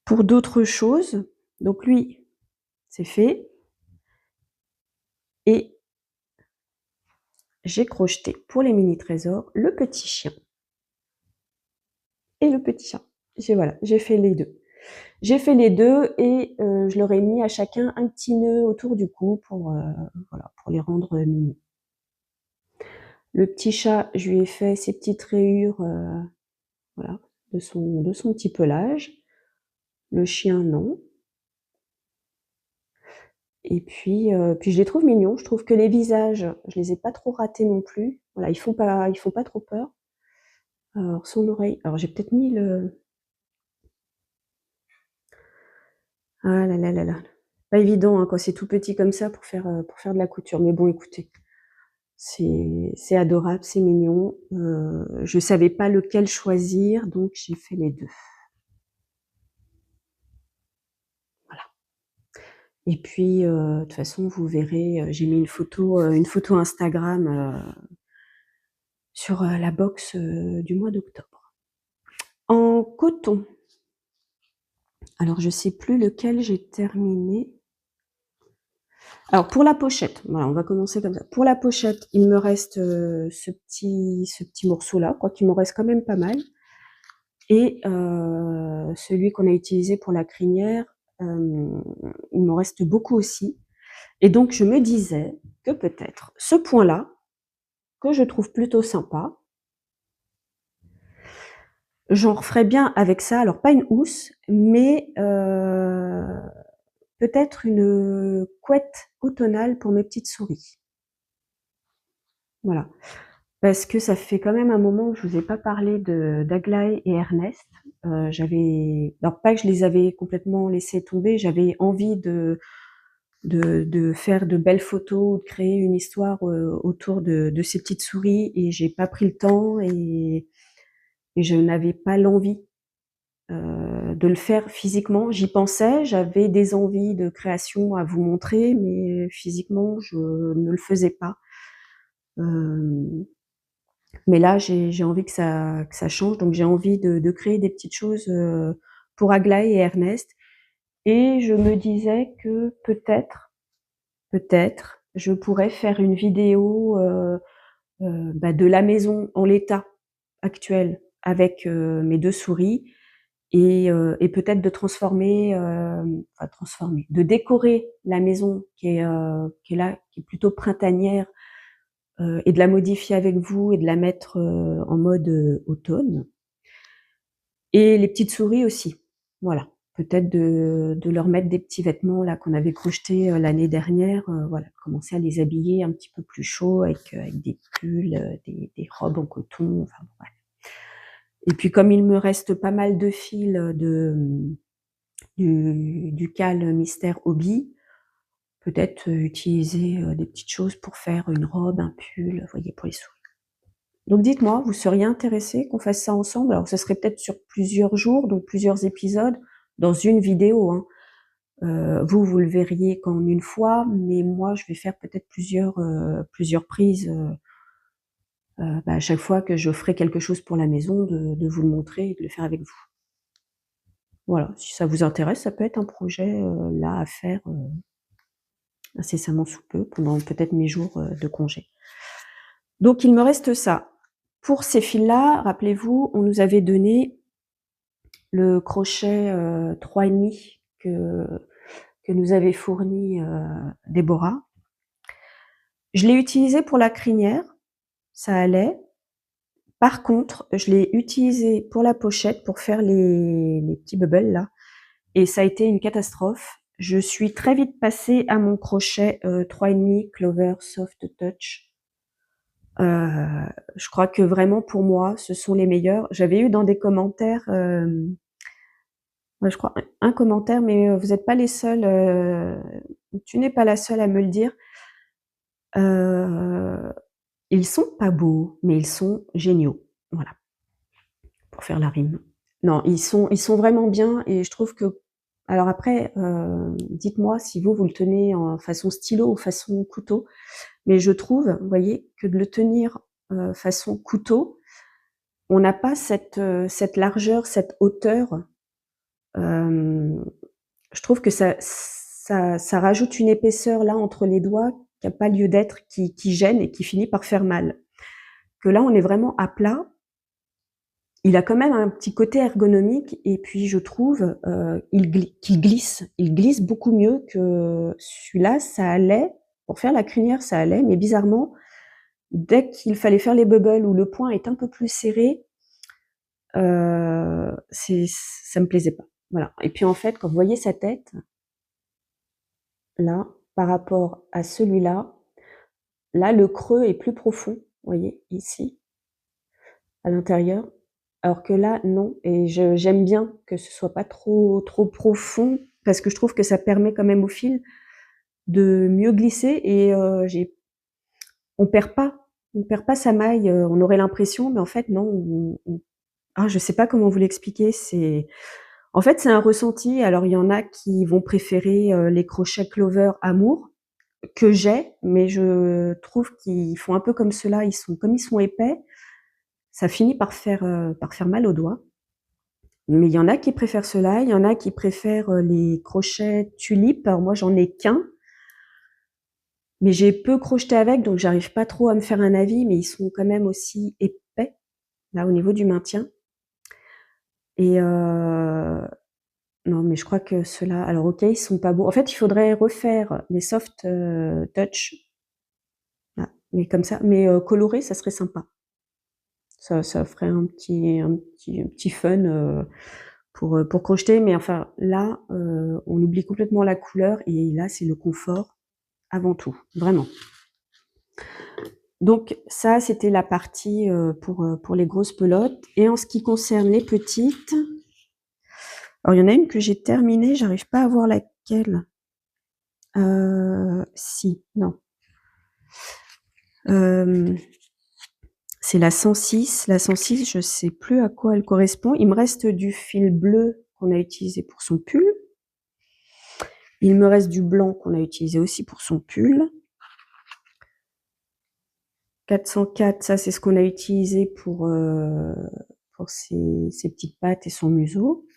pour d'autres choses. Donc lui, c'est fait. Et j'ai crocheté pour les mini trésors le petit chien et le petit chat. Voilà, j'ai fait les deux. J'ai fait les deux et je leur ai mis à chacun un petit nœud autour du cou pour voilà, pour les rendre mignons. Le petit chat, je lui ai fait ses petites rayures voilà, de son petit pelage. Le chien, non. Et puis je les trouve mignons. Je trouve que les visages, je les ai pas trop ratés non plus. Voilà, ils font pas trop peur. Alors son oreille, alors j'ai peut-être mis le ah là là là là. Pas évident hein, quand c'est tout petit comme ça pour faire de la couture. Mais bon, écoutez, c'est adorable, c'est mignon. Je savais pas lequel choisir, donc j'ai fait les deux. Voilà. Et puis, de toute façon, vous verrez, j'ai mis une photo Instagram sur la box du mois d'octobre. En coton. Alors, je sais plus lequel j'ai terminé. Alors pour la pochette, voilà, on va commencer comme ça. Pour la pochette, il me reste ce petit morceau-là, quoi qu'il m'en reste quand même pas mal. Et celui qu'on a utilisé pour la crinière, il m'en reste beaucoup aussi. Et donc je me disais que peut-être ce point-là, que je trouve plutôt sympa, j'en referais bien avec ça. Alors pas une housse, mais peut-être une couette automnale pour mes petites souris. Voilà. Parce que ça fait quand même un moment que je vous ai pas parlé d'Aglaé et Ernest. alors pas que je les avais complètement laissées tomber, j'avais envie de faire de belles photos, de créer une histoire autour de ces petites souris, et j'ai pas pris le temps, et je n'avais pas l'envie de le faire physiquement. J'y pensais, j'avais des envies de création à vous montrer, mais physiquement, je ne le faisais pas. Mais là, j'ai envie que ça change, donc j'ai envie de créer des petites choses pour Aglaé et Ernest. Et je me disais que peut-être, je pourrais faire une vidéo de la maison en l'état actuel avec mes 2 souris, et peut-être de de décorer la maison qui est là, qui est plutôt printanière, et de la modifier avec vous et de la mettre en mode automne. Et les petites souris aussi, voilà. Peut-être de leur mettre des petits vêtements là qu'on avait crochetés l'année dernière, voilà, commencer à les habiller un petit peu plus chaud avec des pulls, des robes en coton, enfin bref. Et puis comme il me reste pas mal de fils du Cal Mystère Hobby, peut-être utiliser des petites choses pour faire une robe, un pull, vous voyez, pour les souris. Donc dites-moi, vous seriez intéressé qu'on fasse ça ensemble? Alors ce serait peut-être sur plusieurs jours, donc plusieurs épisodes, dans une vidéo, hein. Vous le verriez qu'en une fois, mais moi je vais faire peut-être plusieurs prises, à chaque fois que je ferai quelque chose pour la maison, de vous le montrer et de le faire avec vous. Voilà, si ça vous intéresse, ça peut être un projet là à faire incessamment sous peu, pendant peut-être mes jours de congé. Donc il me reste ça. Pour ces fils-là, rappelez-vous, on nous avait donné le crochet 3,5 que nous avait fourni Déborah. Je l'ai utilisé pour la crinière, ça allait. Par contre, je l'ai utilisé pour la pochette, pour faire les petits bubbles là, et ça a été une catastrophe. Je suis très vite passée à mon crochet 3,5 Clover Soft Touch. Je crois que vraiment pour moi, ce sont les meilleurs. J'avais eu dans des commentaires, je crois un commentaire, mais vous n'êtes pas les seuls, tu n'es pas la seule à me le dire. Ils sont pas beaux, mais ils sont géniaux. Voilà, pour faire la rime. Non, ils sont vraiment bien, et je trouve que, alors après, dites-moi si vous le tenez en façon stylo ou façon couteau, mais je trouve, vous voyez, que de le tenir façon couteau, on n'a pas cette largeur, cette hauteur. Je trouve que ça rajoute une épaisseur là entre les doigts qui a pas lieu d'être, qui gêne et qui finit par faire mal. Que là, on est vraiment à plat. Il a quand même un petit côté ergonomique, et puis je trouve qu'il glisse beaucoup mieux que celui-là. Ça allait, pour faire la crinière, ça allait, mais bizarrement, dès qu'il fallait faire les bubbles où le point est un peu plus serré, ça me plaisait pas. Voilà. Et puis en fait, quand vous voyez sa tête, là, par rapport à celui-là, là, le creux est plus profond, vous voyez, ici, à l'intérieur. Alors que là, non. Et j'aime bien que ce soit pas trop profond, parce que je trouve que ça permet quand même au fil de mieux glisser, et on perd pas sa maille. On aurait l'impression, mais en fait non. Je sais pas comment vous l'expliquer. En fait, c'est un ressenti. Alors il y en a qui vont préférer les crochets Clover Amour que j'ai, mais je trouve qu'ils font un peu comme ceux-là. Comme ils sont épais, ça finit par faire mal aux doigts. Mais il y en a qui préfèrent ceux-là, il y en a qui préfèrent les crochets Tulip. Alors moi, j'en ai qu'un, mais j'ai peu crocheté avec, donc j'arrive pas trop à me faire un avis, mais ils sont quand même aussi épais, là, au niveau du maintien. Et non, mais je crois que ceux-là, alors ok, ils sont pas beaux. En fait, il faudrait refaire les soft touch, mais comme ça, mais colorés, ça serait sympa. Ça ferait un petit fun pour crocheter, mais enfin là, on oublie complètement la couleur, et là, c'est le confort avant tout, vraiment. Donc ça, c'était la partie pour les grosses pelotes. Et en ce qui concerne les petites, Alors, il y en a une que j'ai terminée, j'arrive pas à voir laquelle. Si, non. C'est la 106. La 106, je sais plus à quoi elle correspond. Il me reste du fil bleu qu'on a utilisé pour son pull. Il me reste du blanc qu'on a utilisé aussi pour son pull. 404, ça c'est ce qu'on a utilisé pour ses petites pattes et son museau.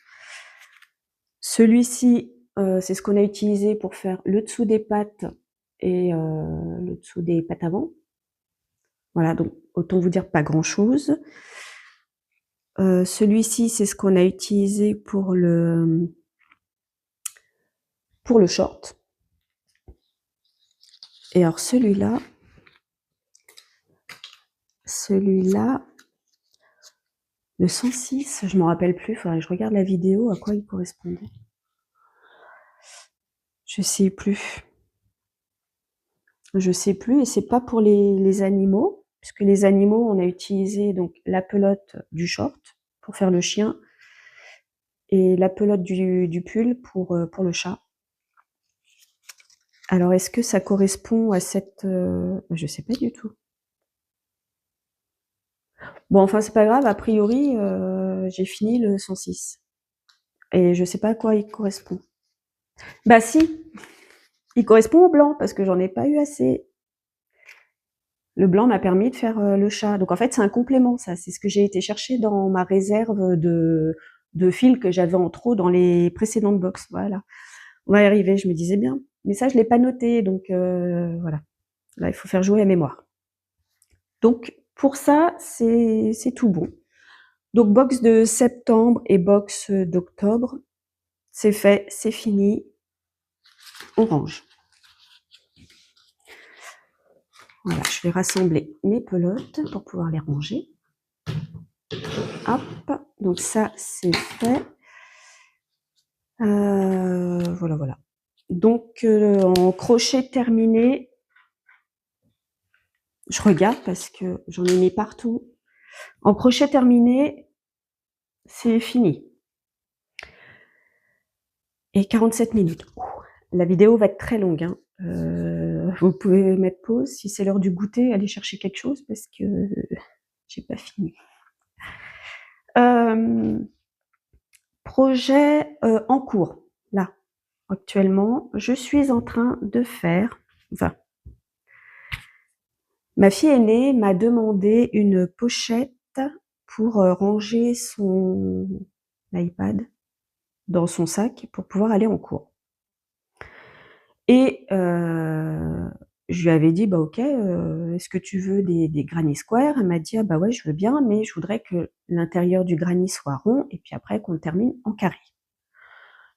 Celui-ci, c'est ce qu'on a utilisé pour faire le dessous des pattes et le dessous des pattes avant. Voilà, donc autant vous dire pas grand-chose. Celui-ci, c'est ce qu'on a utilisé pour le short. Et alors celui-là, le 106, je m'en rappelle plus, faudrait que je regarde la vidéo à quoi il correspondait. Je sais plus. Je sais plus, et c'est pas pour les animaux, puisque les animaux, on a utilisé donc la pelote du short pour faire le chien et la pelote du pull pour le chat. Alors, est-ce que ça correspond à cette... je sais pas du tout. Bon, enfin, c'est pas grave, a priori, j'ai fini le 106. Et je sais pas à quoi il correspond. Bah si, il correspond au blanc, parce que j'en ai pas eu assez. Le blanc m'a permis de faire le chat. Donc en fait, c'est un complément, ça. C'est ce que j'ai été chercher dans ma réserve de fils que j'avais en trop dans les précédentes box. Voilà. On va y arriver, je me disais bien. Mais ça, je l'ai pas noté, donc voilà. Là, il faut faire jouer la mémoire. Donc pour ça, c'est tout bon. Donc box de septembre et box d'octobre, c'est fait, c'est fini. On range. Voilà, je vais rassembler mes pelotes pour pouvoir les ranger. Hop, donc ça c'est fait. Voilà, voilà. Donc en crochet terminé, je regarde parce que j'en ai mis partout. En crochet terminé, c'est fini. Et 47 minutes. La vidéo va être très longue, hein. Vous pouvez mettre pause si c'est l'heure du goûter, aller chercher quelque chose parce que j'ai pas fini. Projet en cours, là, actuellement. Je suis en train de faire... Enfin, ma fille aînée m'a demandé une pochette pour ranger son iPad dans son sac pour pouvoir aller en cours. Et je lui avais dit, bah ok, est-ce que tu veux des granny squares? Elle m'a dit, ah bah ouais, je veux bien, mais je voudrais que l'intérieur du granny soit rond et puis après qu'on le termine en carré.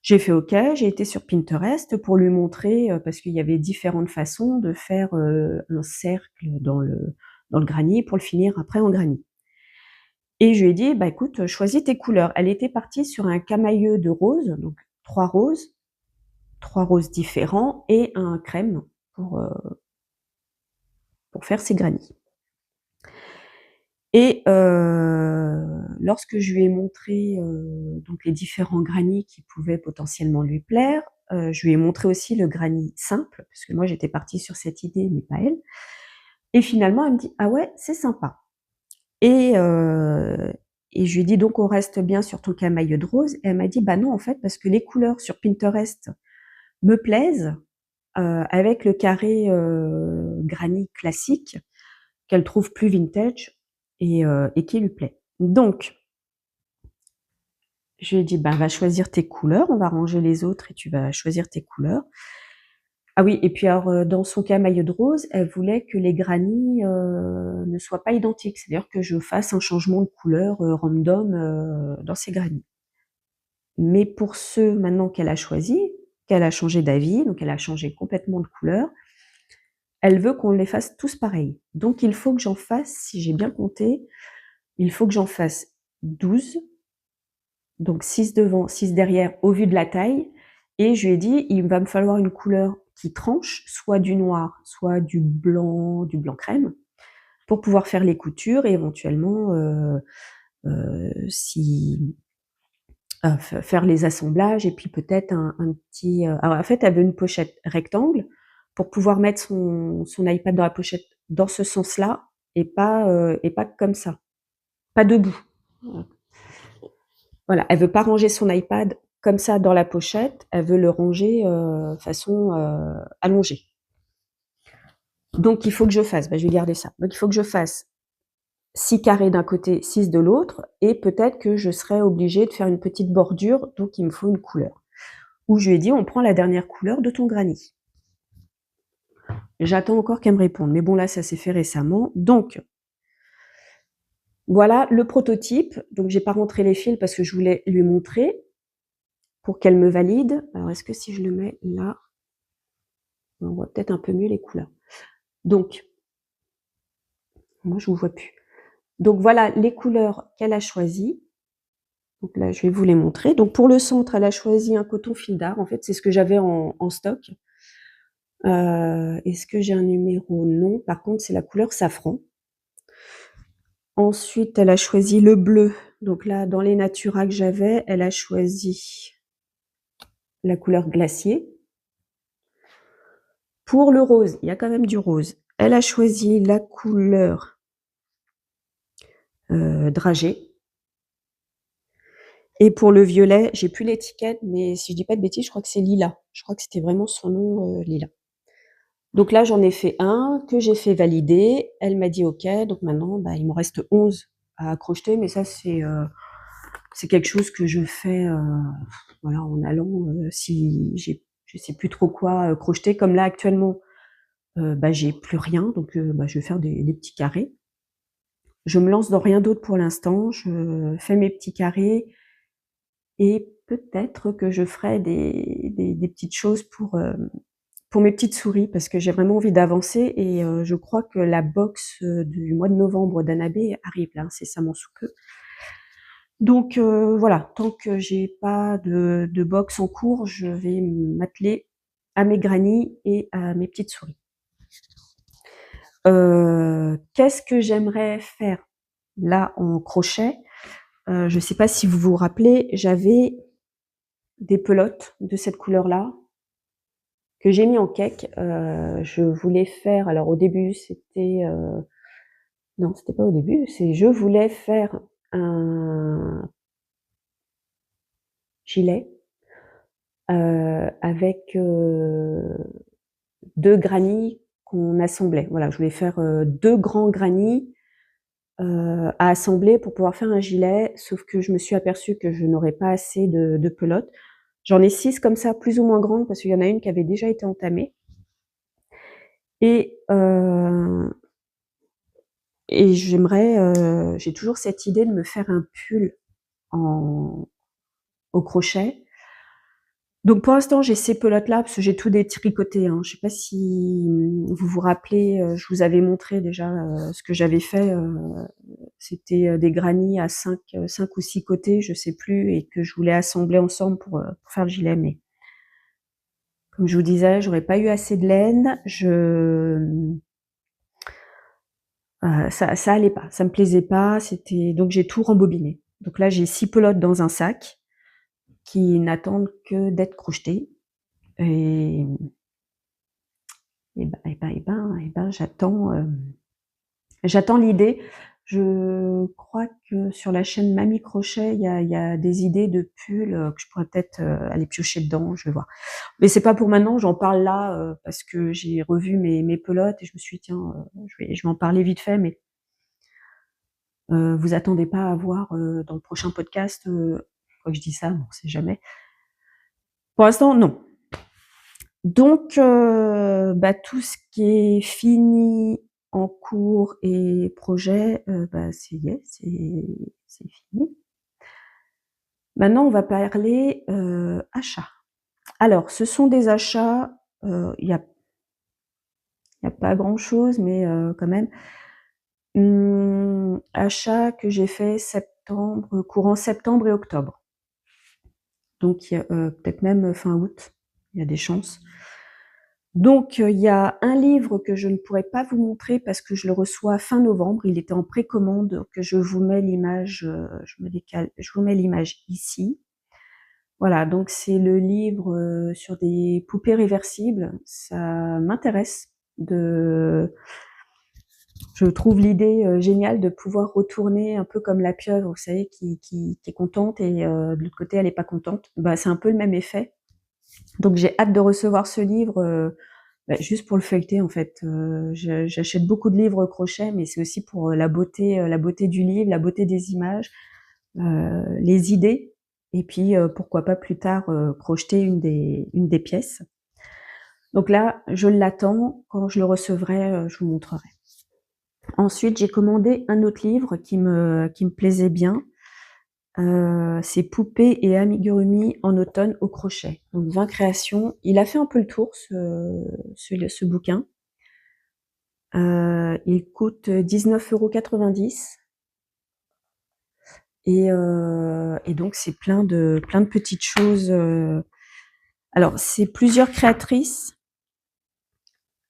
J'ai fait ok, j'ai été sur Pinterest pour lui montrer, parce qu'il y avait différentes façons de faire un cercle dans le granny pour le finir après en granny. Et je lui ai dit, bah écoute, choisis tes couleurs. Elle était partie sur un camailleux de roses, donc 3 roses différents et un crème pour faire ses grannies. Et lorsque je lui ai montré donc les différents grannies qui pouvaient potentiellement lui plaire, je lui ai montré aussi le granny simple, parce que moi j'étais partie sur cette idée, mais pas elle. Et finalement, elle me dit, ah ouais, c'est sympa. Et je lui ai dit, donc on reste bien sur ton camailleux de rose. Et elle m'a dit, bah non, en fait, parce que les couleurs sur Pinterest me plaisent, avec le carré granny classique, qu'elle trouve plus vintage et qui lui plaît. Donc, je lui ai dit, bah, va choisir tes couleurs, on va ranger les autres et tu vas choisir tes couleurs. Ah oui, et puis alors, dans son camailleux de rose, elle voulait que les grannies ne soient pas identiques, c'est-à-dire que je fasse un changement de couleur random dans ses grannies. Mais pour ceux maintenant qu'elle a choisi, qu'elle a changé d'avis, donc elle a changé complètement de couleur, elle veut qu'on les fasse tous pareils. Donc il faut que j'en fasse, si j'ai bien compté, il faut que j'en fasse 12, donc 6 devant, 6 derrière au vu de la taille. Et je lui ai dit, il va me falloir une couleur qui tranche, soit du noir, soit du blanc crème, pour pouvoir faire les coutures et éventuellement, si faire les assemblages et puis peut-être un petit, alors en fait, elle veut une pochette rectangle pour pouvoir mettre son iPad dans la pochette dans ce sens-là et pas comme ça, pas debout. Voilà, elle veut pas ranger son iPad comme ça dans la pochette, elle veut le ranger, façon, allongée. Donc il faut que je fasse, je vais garder ça. Donc il faut que je fasse 6 carrés d'un côté, 6 de l'autre et peut-être que je serai obligée de faire une petite bordure, donc il me faut une couleur. Où je lui ai dit: «On prend la dernière couleur de ton granit». J'attends encore qu'elle me réponde, mais bon là ça s'est fait récemment. Donc voilà le prototype. Donc j'ai pas rentré les fils parce que je voulais lui montrer pour qu'elle me valide. Alors est-ce que si je le mets là, on voit peut-être un peu mieux les couleurs. Donc moi je ne vois plus. Donc voilà les couleurs qu'elle a choisies. Donc là je vais vous les montrer. Donc pour le centre, elle a choisi un coton fil d'art. En fait c'est ce que j'avais en stock. Est-ce que j'ai un numéro? Non. Par contre c'est la couleur safran. Ensuite, elle a choisi le bleu. Donc là, dans les Natura que j'avais, elle a choisi la couleur glacier. Pour le rose, il y a quand même du rose. Elle a choisi la couleur dragée. Et pour le violet, j'ai plus l'étiquette, mais si je dis pas de bêtises, je crois que c'est lilas. Je crois que c'était vraiment son nom, lilas. Donc là, j'en ai fait un que j'ai fait valider. Elle m'a dit OK. Donc maintenant, il m'en reste 11 à crocheter, mais ça c'est quelque chose que je fais voilà, en allant si je sais plus trop quoi crocheter. Comme là actuellement, j'ai plus rien, donc je vais faire des petits carrés. Je me lance dans rien d'autre pour l'instant. Je fais mes petits carrés et peut-être que je ferai des petites choses pour mes petites souris parce que j'ai vraiment envie d'avancer et je crois que la box du mois de novembre d'Annabé arrive là, incessamment sous peu. Donc voilà, tant que j'ai pas de box en cours, je vais m'atteler à mes granits et à mes petites souris. Qu'est-ce que j'aimerais faire là en crochet? Je sais pas si vous vous rappelez, j'avais des pelotes de cette couleur-là que j'ai mis en cake. Je voulais faire, alors au début c'était non, c'était pas au début, c'est je voulais faire un gilet avec 2 granits qu'on assemblait. Voilà, je voulais faire 2 grands granits à assembler pour pouvoir faire un gilet, sauf que je me suis aperçue que je n'aurais pas assez de pelotes. J'en ai 6 comme ça, plus ou moins grandes, parce qu'il y en a une qui avait déjà été entamée. Et j'aimerais, j'ai toujours cette idée de me faire un pull au crochet. Donc pour l'instant, j'ai ces pelotes-là, parce que j'ai tout détricoté, hein. Je sais pas si vous vous rappelez, je vous avais montré déjà ce que j'avais fait. C'était des granits à 5 ou 6 côtés, je sais plus, et que je voulais assembler ensemble pour faire le gilet. Mais comme je vous disais, j'aurais pas eu assez de laine. Ça allait pas, ça me plaisait pas. Donc j'ai tout rembobiné. Donc là, j'ai 6 pelotes dans un sac qui n'attendent que d'être crochetées. Et j'attends l'idée. Je crois que sur la chaîne Mamie Crochet, il y a des idées de pulls que je pourrais peut-être aller piocher dedans, je vais voir. Mais c'est pas pour maintenant, j'en parle là parce que j'ai revu mes pelotes et je me suis dit tiens, je vais en parler vite fait, mais vous attendez pas à voir dans le prochain podcast, quoi que je dis ça, on sait jamais. Pour l'instant, non. Donc tout ce qui est fini, en cours et projet, c'est fini. Maintenant, on va parler achats. Alors, ce sont des achats, il y a pas grand-chose, mais quand même. Achats que j'ai fait courant septembre et octobre. Donc peut-être même fin août, il y a des chances. Donc il y a un livre que je ne pourrais pas vous montrer parce que je le reçois fin novembre, il était en précommande, que je vous mets l'image, je vous mets l'image ici. Voilà, donc c'est le livre sur des poupées réversibles. Ça m'intéresse je trouve l'idée géniale de pouvoir retourner un peu comme la pieuvre, vous savez, qui est contente et de l'autre côté elle est pas contente. Bah, c'est un peu le même effet. Donc j'ai hâte de recevoir ce livre juste pour le feuilleter en fait. J'achète beaucoup de livres crochet, mais c'est aussi pour la beauté du livre, la beauté des images, les idées, et puis pourquoi pas plus tard crocheter une des pièces. Donc là, je l'attends. Quand je le recevrai, je vous montrerai. Ensuite, j'ai commandé un autre livre qui me plaisait bien. C'est Poupées et amigurumi en automne au crochet. Donc 20 créations. Il a fait un peu le tour, ce bouquin. Il coûte 19,90 €. Et donc c'est plein de petites choses. Alors c'est plusieurs créatrices.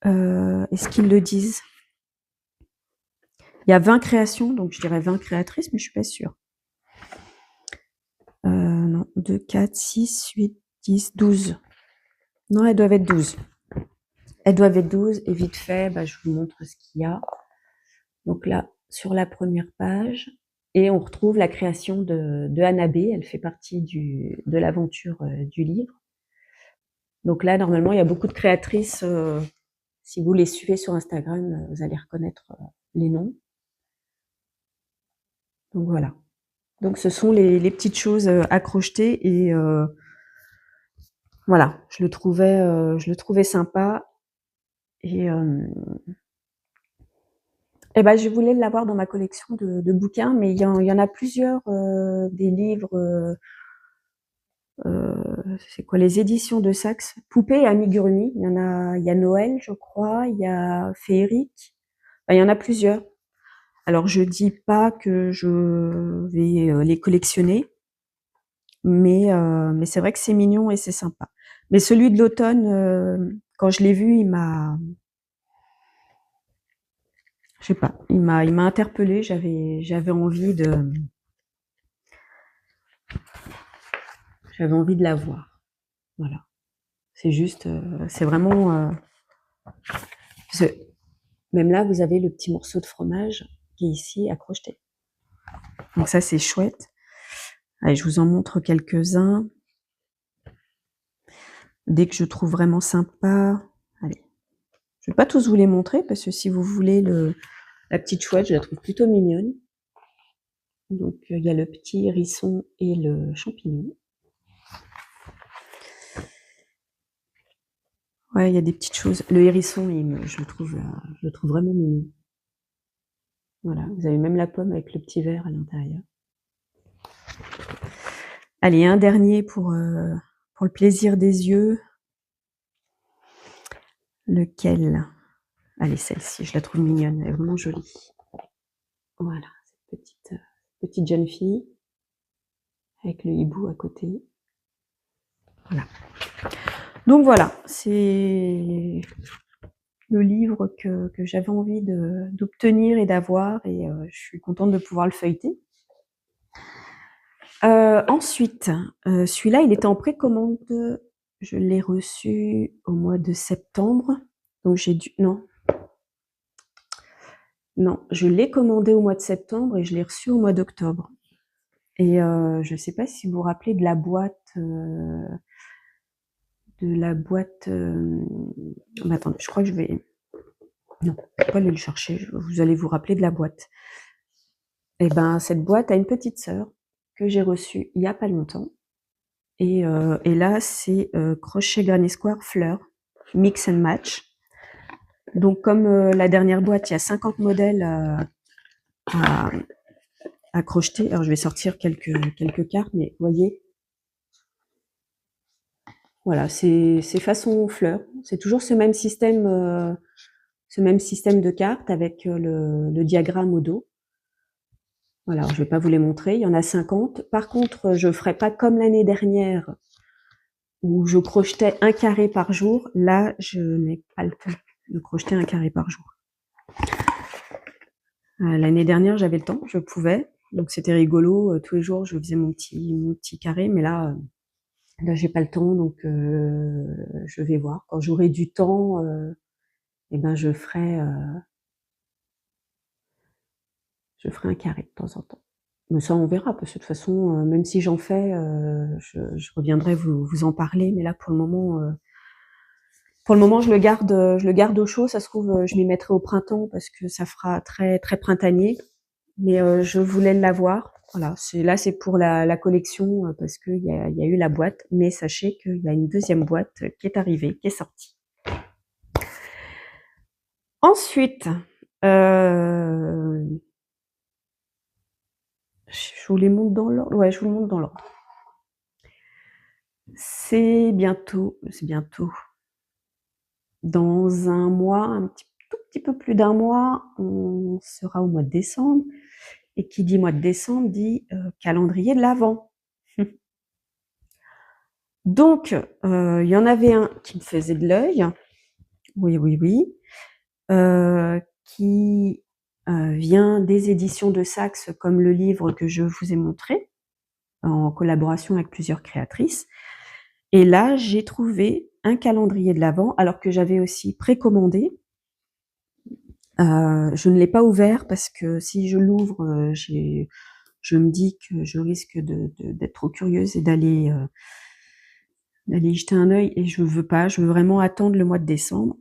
Est-ce qu'ils le disent? Il y a 20 créations, donc je dirais 20 créatrices, mais je suis pas sûre. Non, 2, 4, 6, 8, 10, 12. Non, elles doivent être 12. Elles doivent être 12, et vite fait, bah, je vous montre ce qu'il y a. Donc là, sur la première page, et on retrouve la création de Anna B. Elle fait partie de l'aventure du livre. Donc là, normalement, il y a beaucoup de créatrices. Si vous les suivez sur Instagram, vous allez reconnaître les noms. Donc voilà. Donc ce sont les petites choses à crocheter, et voilà, je le trouvais sympa, et ben je voulais l'avoir dans ma collection de bouquins, mais il y en a plusieurs, des livres, c'est quoi, les éditions de Saxe, Poupées et amigurumi. Il y a Noël, je crois, il y a Féerique, enfin, il y en a plusieurs. Alors je dis pas que je vais les collectionner, mais c'est vrai que c'est mignon et c'est sympa. Mais celui de l'automne, quand je l'ai vu, je sais pas, il m'a interpellée. J'avais envie de l'avoir. Voilà. C'est juste, c'est vraiment. Même là, vous avez le petit morceau de fromage qui est ici à crocheter. Donc ça, c'est chouette. Allez, je vous en montre quelques-uns. Dès que je trouve vraiment sympa. Allez. Je vais pas tous vous les montrer, parce que si vous voulez la petite chouette, je la trouve plutôt mignonne. Donc il y a le petit hérisson et le champignon. Ouais, il y a des petites choses. Le hérisson, je le trouve vraiment mignon. Voilà, vous avez même la pomme avec le petit verre à l'intérieur. Allez, un dernier pour le plaisir des yeux. Lequel? Allez, celle-ci, je la trouve mignonne, elle est vraiment jolie. Voilà, cette petite jeune fille avec le hibou à côté. Voilà. Donc voilà, c'est le livre que j'avais envie d'obtenir et d'avoir, et je suis contente de pouvoir le feuilleter. Ensuite, celui-là, il était en précommande. Je l'ai reçu au mois de septembre. Donc j'ai dû... Non, je l'ai commandé au mois de septembre et je l'ai reçu au mois d'octobre. Et je ne sais pas si vous vous rappelez de la boîte... attendez, je crois que je vais... Non, je ne vais pas aller le chercher. Vous allez vous rappeler de la boîte. Et ben, cette boîte a une petite sœur que j'ai reçue il n'y a pas longtemps. Et là, c'est Crochet Granny Square Fleur, Mix and Match. Donc, comme la dernière boîte, il y a 50 modèles à crocheter. Alors, je vais sortir quelques cartes, mais vous voyez, voilà, c'est façon fleur. C'est toujours ce même système de cartes avec le diagramme au dos. Voilà, je ne vais pas vous les montrer, il y en a 50. Par contre, je ne ferai pas comme l'année dernière où je crochetais un carré par jour. Là, je n'ai pas le temps de crocheter un carré par jour. L'année dernière, j'avais le temps, je pouvais, donc c'était rigolo. Tous les jours, je faisais mon petit carré, mais là, Là, j'ai pas le temps, donc je vais voir. Quand j'aurai du temps, eh ben, je ferai un carré de temps en temps. Mais ça, on verra, parce que de toute façon, même si j'en fais, je reviendrai vous en parler. Mais là, pour le moment, je le garde au chaud. Ça se trouve, je m'y mettrai au printemps parce que ça fera très très printanier. Mais je voulais l'avoir. Voilà, c'est pour la collection parce qu'il y a eu la boîte. Mais sachez qu'il y a une deuxième boîte qui est arrivée, qui est sortie. Ensuite, je vous les montre dans l'ordre. Ouais, je vous le montre dans l'ordre. C'est bientôt. Dans un mois, tout petit peu plus d'un mois, on sera au mois de décembre. Et qui dit mois de décembre dit calendrier de l'Avent. Donc, il y en avait un qui me faisait de l'œil. Oui. Qui vient des éditions de Saxe, comme le livre que je vous ai montré, en collaboration avec plusieurs créatrices. Et là, j'ai trouvé un calendrier de l'Avent, alors que j'avais aussi précommandé. Je ne l'ai pas ouvert parce que si je l'ouvre, je me dis que je risque d'être trop curieuse et d'aller y jeter un œil, et je veux pas. Je veux vraiment attendre le mois de décembre.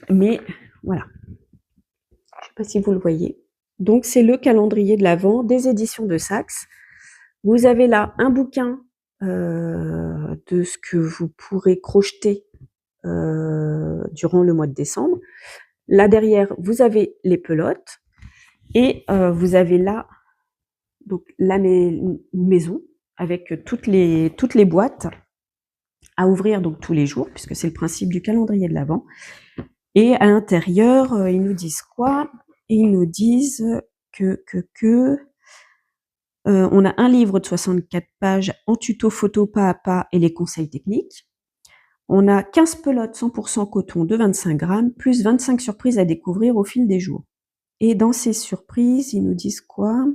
Mais voilà. Je sais pas si vous le voyez. Donc, c'est le calendrier de l'Avent des éditions de Saxe. Vous avez là un bouquin de ce que vous pourrez crocheter durant le mois de décembre. Là derrière, vous avez les pelotes et vous avez là donc la maison avec toutes les boîtes à ouvrir donc tous les jours, puisque c'est le principe du calendrier de l'Avent. Et à l'intérieur, ils nous disent quoi? Ils nous disent que on a un livre de 64 pages en tuto photo pas à pas et les conseils techniques. On a 15 pelotes 100% coton de 25 grammes, plus 25 surprises à découvrir au fil des jours. Et dans ces surprises, ils nous disent quoi?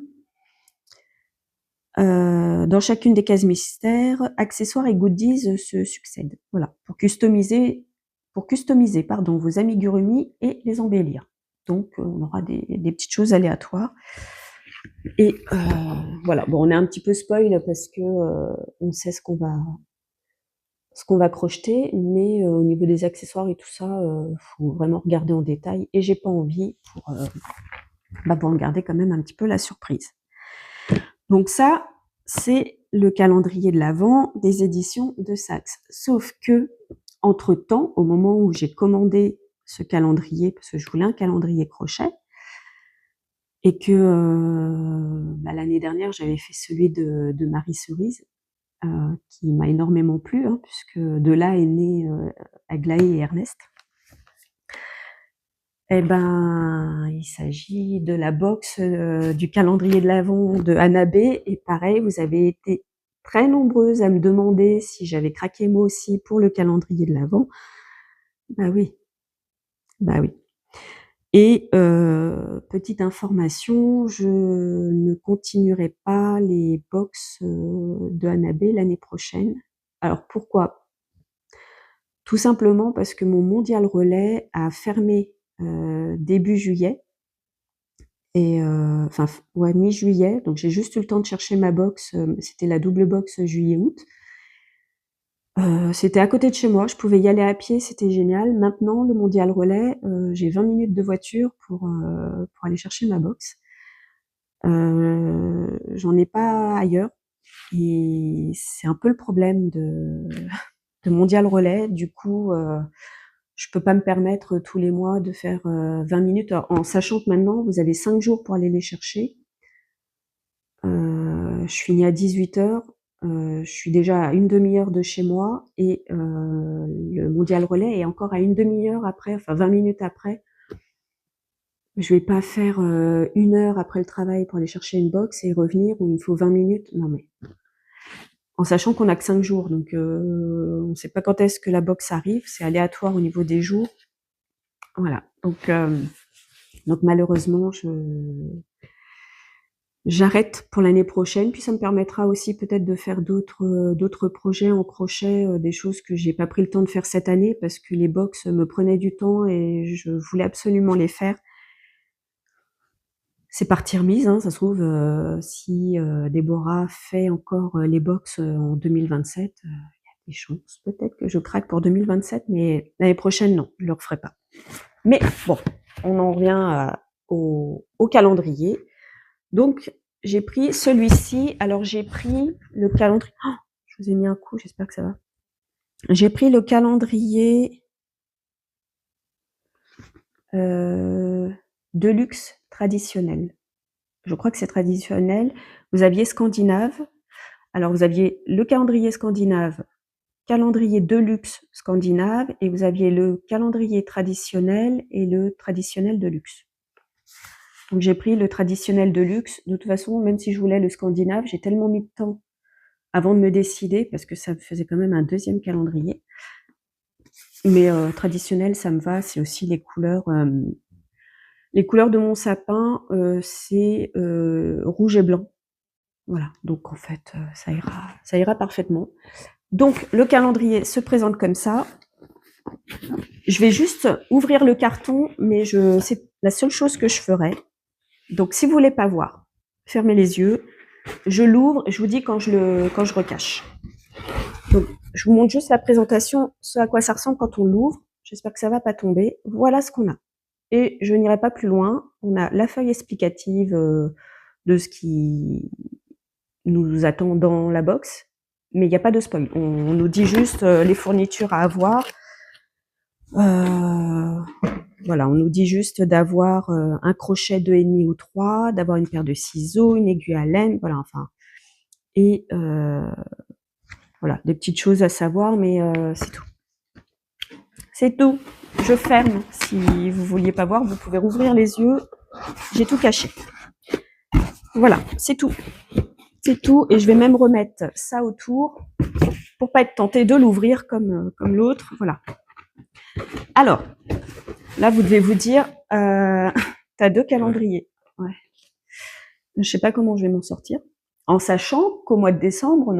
Dans chacune des cases mystères, accessoires et goodies se succèdent. Voilà, pour customiser vos amigurumi et les embellir. Donc, on aura des petites choses aléatoires. Et voilà, bon, on est un petit peu spoil parce que on sait ce qu'on va crocheter, mais au niveau des accessoires et tout ça, faut vraiment regarder en détail. Et j'ai pas envie pour garder quand même un petit peu la surprise. Donc ça, c'est le calendrier de l'Avent des éditions de Saxe. Sauf que, entre-temps, au moment où j'ai commandé ce calendrier, parce que je voulais un calendrier crochet, et que l'année dernière, j'avais fait celui de Marie Cerise, qui m'a énormément plu, hein, puisque de là est né Aglaé et Ernest. Eh ben, il s'agit de la box du calendrier de l'Avent de Anna B. Et pareil, vous avez été très nombreuses à me demander si j'avais craqué moi aussi pour le calendrier de l'Avent. Bah oui. Et petite information, je ne continuerai pas les box de Anna B l'année prochaine. Alors pourquoi? Tout simplement parce que mon mondial relais a fermé début juillet. Et mi-juillet, donc j'ai juste eu le temps de chercher ma box, c'était la double box juillet-août. C'était à côté de chez moi, je pouvais y aller à pied, c'était génial. Maintenant, le mondial relais, j'ai 20 minutes de voiture pour aller chercher ma box. J'en ai pas ailleurs et c'est un peu le problème de mondial relais. Du coup, je peux pas me permettre tous les mois de faire 20 minutes, en sachant que maintenant vous avez 5 jours pour aller les chercher. Je finis à 18h, je suis déjà à une demi-heure de chez moi et le mondial relais est encore à une demi-heure après, enfin 20 minutes après. Je vais pas faire 1 heure après le travail pour aller chercher une box et revenir où il me faut 20 minutes. Non mais, en sachant qu'on a que 5 jours, donc on sait pas quand est-ce que la box arrive, c'est aléatoire au niveau des jours. Voilà, donc malheureusement, j'arrête pour l'année prochaine, puis ça me permettra aussi peut-être de faire d'autres projets en crochet, des choses que j'ai pas pris le temps de faire cette année parce que les box me prenaient du temps et je voulais absolument les faire. C'est partie remise, hein, ça se trouve, si, Déborah fait encore, les box, en 2027, il y a des chances peut-être que je craque pour 2027, mais l'année prochaine, non, je le referai pas. Mais bon, on en revient au calendrier. Donc, j'ai pris celui-ci. Alors, j'ai pris le calendrier. Oh, je vous ai mis un coup, j'espère que ça va. J'ai pris le calendrier Deluxe traditionnel. Je crois que c'est traditionnel. Vous aviez scandinave. Alors, vous aviez le calendrier scandinave, calendrier Deluxe scandinave, et vous aviez le calendrier traditionnel et le traditionnel Deluxe. Donc, j'ai pris le traditionnel Deluxe. De toute façon, même si je voulais le scandinave, j'ai tellement mis de temps avant de me décider, parce que ça faisait quand même un deuxième calendrier. Mais traditionnel, ça me va. C'est aussi les couleurs. Les couleurs de mon sapin, c'est rouge et blanc. Voilà. Donc en fait, ça ira parfaitement. Donc le calendrier se présente comme ça. Je vais juste ouvrir le carton, mais c'est la seule chose que je ferai. Donc si vous voulez pas voir, fermez les yeux. Je l'ouvre et je vous dis quand je recache. Donc, je vous montre juste la présentation, ce à quoi ça ressemble quand on l'ouvre. J'espère que ça va pas tomber. Voilà ce qu'on a. Et je n'irai pas plus loin. On a la feuille explicative de ce qui nous attend dans la box, mais il n'y a pas de spoil. On nous dit juste les fournitures à avoir. Voilà, on nous dit juste d'avoir un crochet 2,5 ou 3, d'avoir une paire de ciseaux, une aiguille à laine, voilà, enfin. Et voilà, des petites choses à savoir, mais c'est tout. C'est tout. Je ferme. Si vous vouliez pas voir, vous pouvez rouvrir les yeux. J'ai tout caché. Voilà, c'est tout. C'est tout. Et je vais même remettre ça autour pour pas être tenté de l'ouvrir comme l'autre. Voilà. Alors, là, vous devez vous dire, t'as 2 calendriers. Ouais. Je sais pas comment je vais m'en sortir. En sachant qu'au mois de décembre,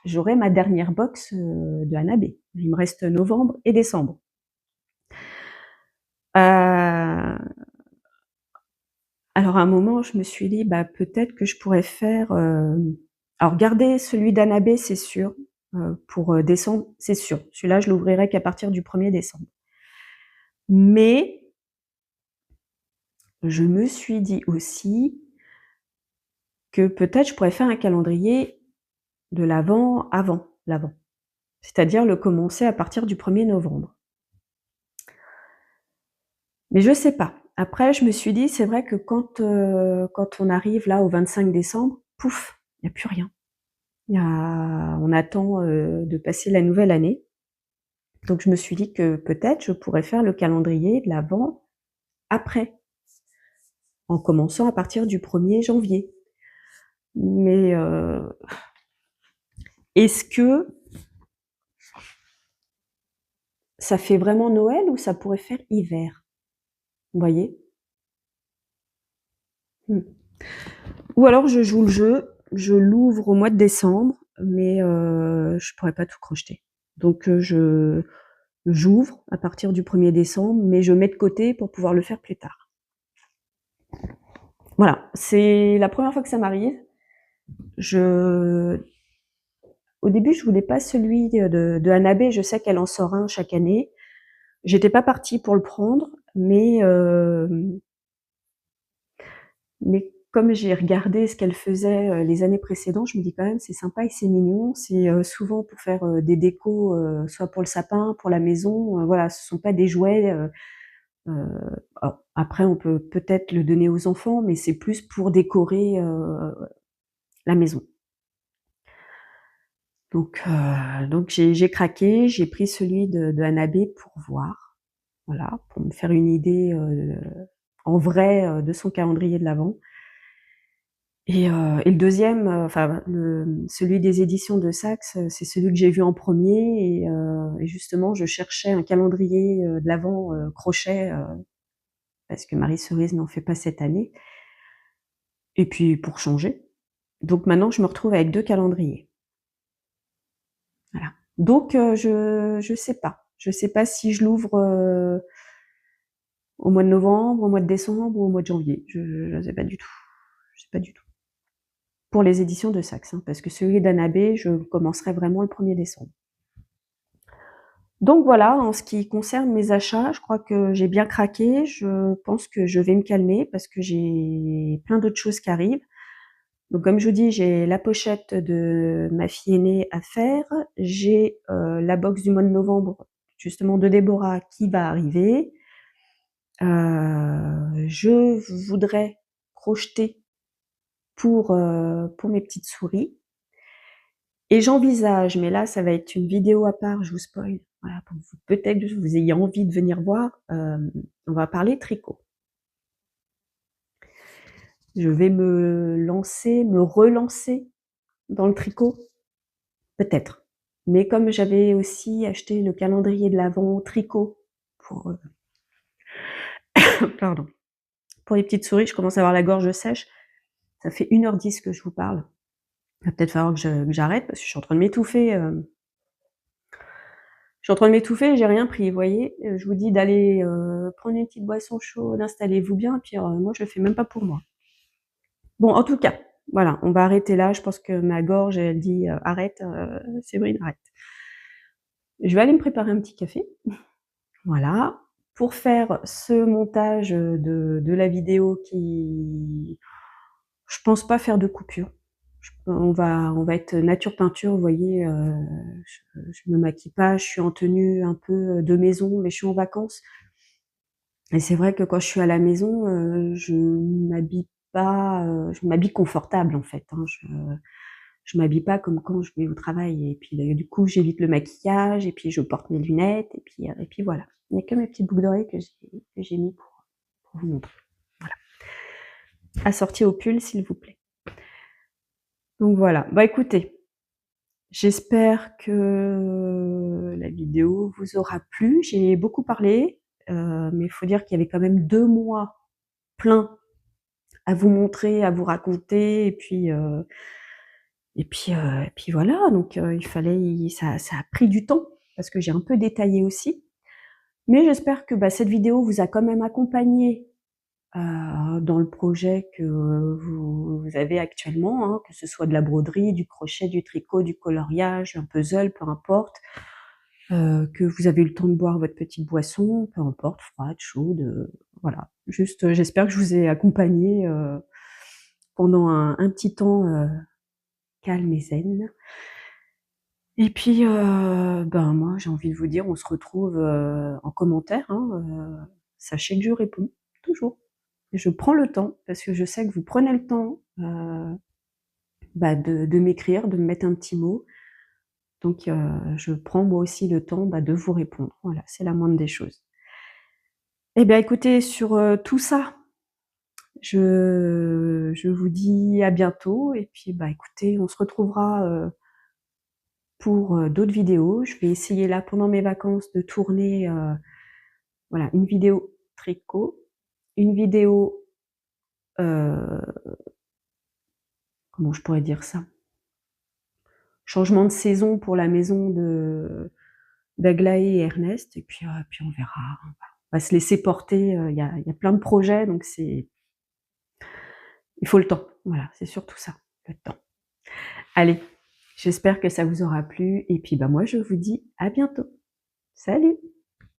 j'aurai ma dernière box de Hanabe. Il me reste novembre et décembre. Alors à un moment, je me suis dit, bah, peut-être que je pourrais faire... alors garder celui d'Hanabe, c'est sûr. Pour décembre, c'est sûr. Celui-là, je l'ouvrirai qu'à partir du 1er décembre. Mais je me suis dit aussi que peut-être je pourrais faire un calendrier de l'Avent avant l'Avent. C'est-à-dire le commencer à partir du 1er novembre. Mais je sais pas. Après, je me suis dit, c'est vrai que quand on arrive là au 25 décembre, pouf, il n'y a plus rien. On attend de passer la nouvelle année. Donc je me suis dit que peut-être je pourrais faire le calendrier de l'Avent après, en commençant à partir du 1er janvier. Mais est-ce que ça fait vraiment Noël ou ça pourrait faire hiver? Vous voyez? Ou alors je joue le jeu, je l'ouvre au mois de décembre, mais je pourrais pas tout crocheter. Donc j'ouvre à partir du 1er décembre, mais je mets de côté pour pouvoir le faire plus tard. Voilà, c'est la première fois que ça m'arrive. Au début, je voulais pas celui de Hanabe, je sais qu'elle en sort un chaque année. J'étais pas partie pour le prendre, mais comme j'ai regardé ce qu'elle faisait les années précédentes, je me dis quand même c'est sympa et c'est mignon. C'est souvent pour faire des décos, soit pour le sapin, pour la maison. Voilà, ce sont pas des jouets. Après, on peut peut-être le donner aux enfants, mais c'est plus pour décorer la maison. Donc j'ai craqué, j'ai pris celui de Hanabe pour voir, voilà, pour me faire une idée en vrai de son calendrier de l'Avent. Et le deuxième, enfin celui des éditions de Saxe, c'est celui que j'ai vu en premier. Et justement, je cherchais un calendrier de l'Avent, crochet, parce que Marie Cerise n'en fait pas cette année. et puis pour changer. Donc maintenant, je me retrouve avec 2 calendriers. Voilà. Donc je sais pas. Je sais pas si je l'ouvre, au mois de novembre, au mois de décembre ou au mois de janvier. Je sais pas du tout. Je sais pas du tout. Pour les éditions de Saxe, hein, parce que celui d'Anna B, je commencerai vraiment le 1er décembre. Donc voilà, en ce qui concerne mes achats, je crois que j'ai bien craqué. Je pense que je vais me calmer parce que j'ai plein d'autres choses qui arrivent. Donc comme je vous dis, j'ai la pochette de ma fille aînée à faire. J'ai la box du mois de novembre, justement, de Déborah qui va arriver. Je voudrais crocheter pour mes petites souris. Et j'envisage, mais là, ça va être une vidéo à part, je vous spoil. Voilà, pour que peut-être que vous ayez envie de venir voir. On va parler tricot. Je vais me lancer, me relancer dans le tricot, peut-être. Mais comme j'avais aussi acheté le calendrier de l'Avent tricot pour, pardon, pour les petites souris, je commence à avoir la gorge sèche. Ça fait 1h10 que je vous parle. Il va peut-être falloir que j'arrête parce que je suis en train de m'étouffer. Je suis en train de m'étouffer, j'ai rien pris, vous voyez. Je vous dis d'aller prendre une petite boisson chaude, installez-vous bien, et puis moi je le fais même pas pour moi. Bon, en tout cas, voilà, on va arrêter là. Je pense que ma gorge, elle dit arrête, Séverine, arrête. Je vais aller me préparer un petit café. Voilà. Pour faire ce montage de la vidéo qui... Je pense pas faire de coupure. On va être nature peinture, vous voyez, je me maquille pas, je suis en tenue un peu de maison, mais je suis en vacances. Et c'est vrai que quand je suis à la maison, je m'habille pas, je m'habille confortable en fait, hein. Je m'habille pas comme quand je vais au travail. Et puis du coup, j'évite le maquillage, et puis je porte mes lunettes, et puis voilà. Il n'y a que mes petites boucles d'oreilles que j'ai mis pour vous montrer. Voilà. Assorti au pull, s'il vous plaît. Donc voilà. Bah écoutez, j'espère que la vidéo vous aura plu. J'ai beaucoup parlé, mais il faut dire qu'il y avait quand même 2 mois pleins à vous montrer, à vous raconter, et puis voilà. Donc il fallait, ça a pris du temps parce que j'ai un peu détaillé aussi. Mais j'espère que cette vidéo vous a quand même accompagné dans le projet que vous avez actuellement, hein, que ce soit de la broderie, du crochet, du tricot, du coloriage, un puzzle, peu importe, que vous avez eu le temps de boire votre petite boisson, peu importe, froide, chaude, voilà. Juste, j'espère que je vous ai accompagné pendant un petit temps calme et zen. Et puis, moi, j'ai envie de vous dire, on se retrouve en commentaire, hein, sachez que je réponds, toujours. Je prends le temps, parce que je sais que vous prenez le temps de m'écrire, de me mettre un petit mot. Donc, je prends moi aussi le temps de vous répondre. Voilà, c'est la moindre des choses. Eh bien, écoutez, sur tout ça, je vous dis à bientôt. Et puis, écoutez, on se retrouvera pour d'autres vidéos. Je vais essayer là, pendant mes vacances, de tourner voilà, une vidéo tricot, une vidéo... comment je pourrais dire ça? Changement de saison pour la maison d'Aglaé et Ernest, et puis on verra. On va se laisser porter. Il y a plein de projets, donc il faut le temps. Voilà, c'est surtout ça, le temps. Allez, j'espère que ça vous aura plu, et puis moi je vous dis à bientôt. Salut!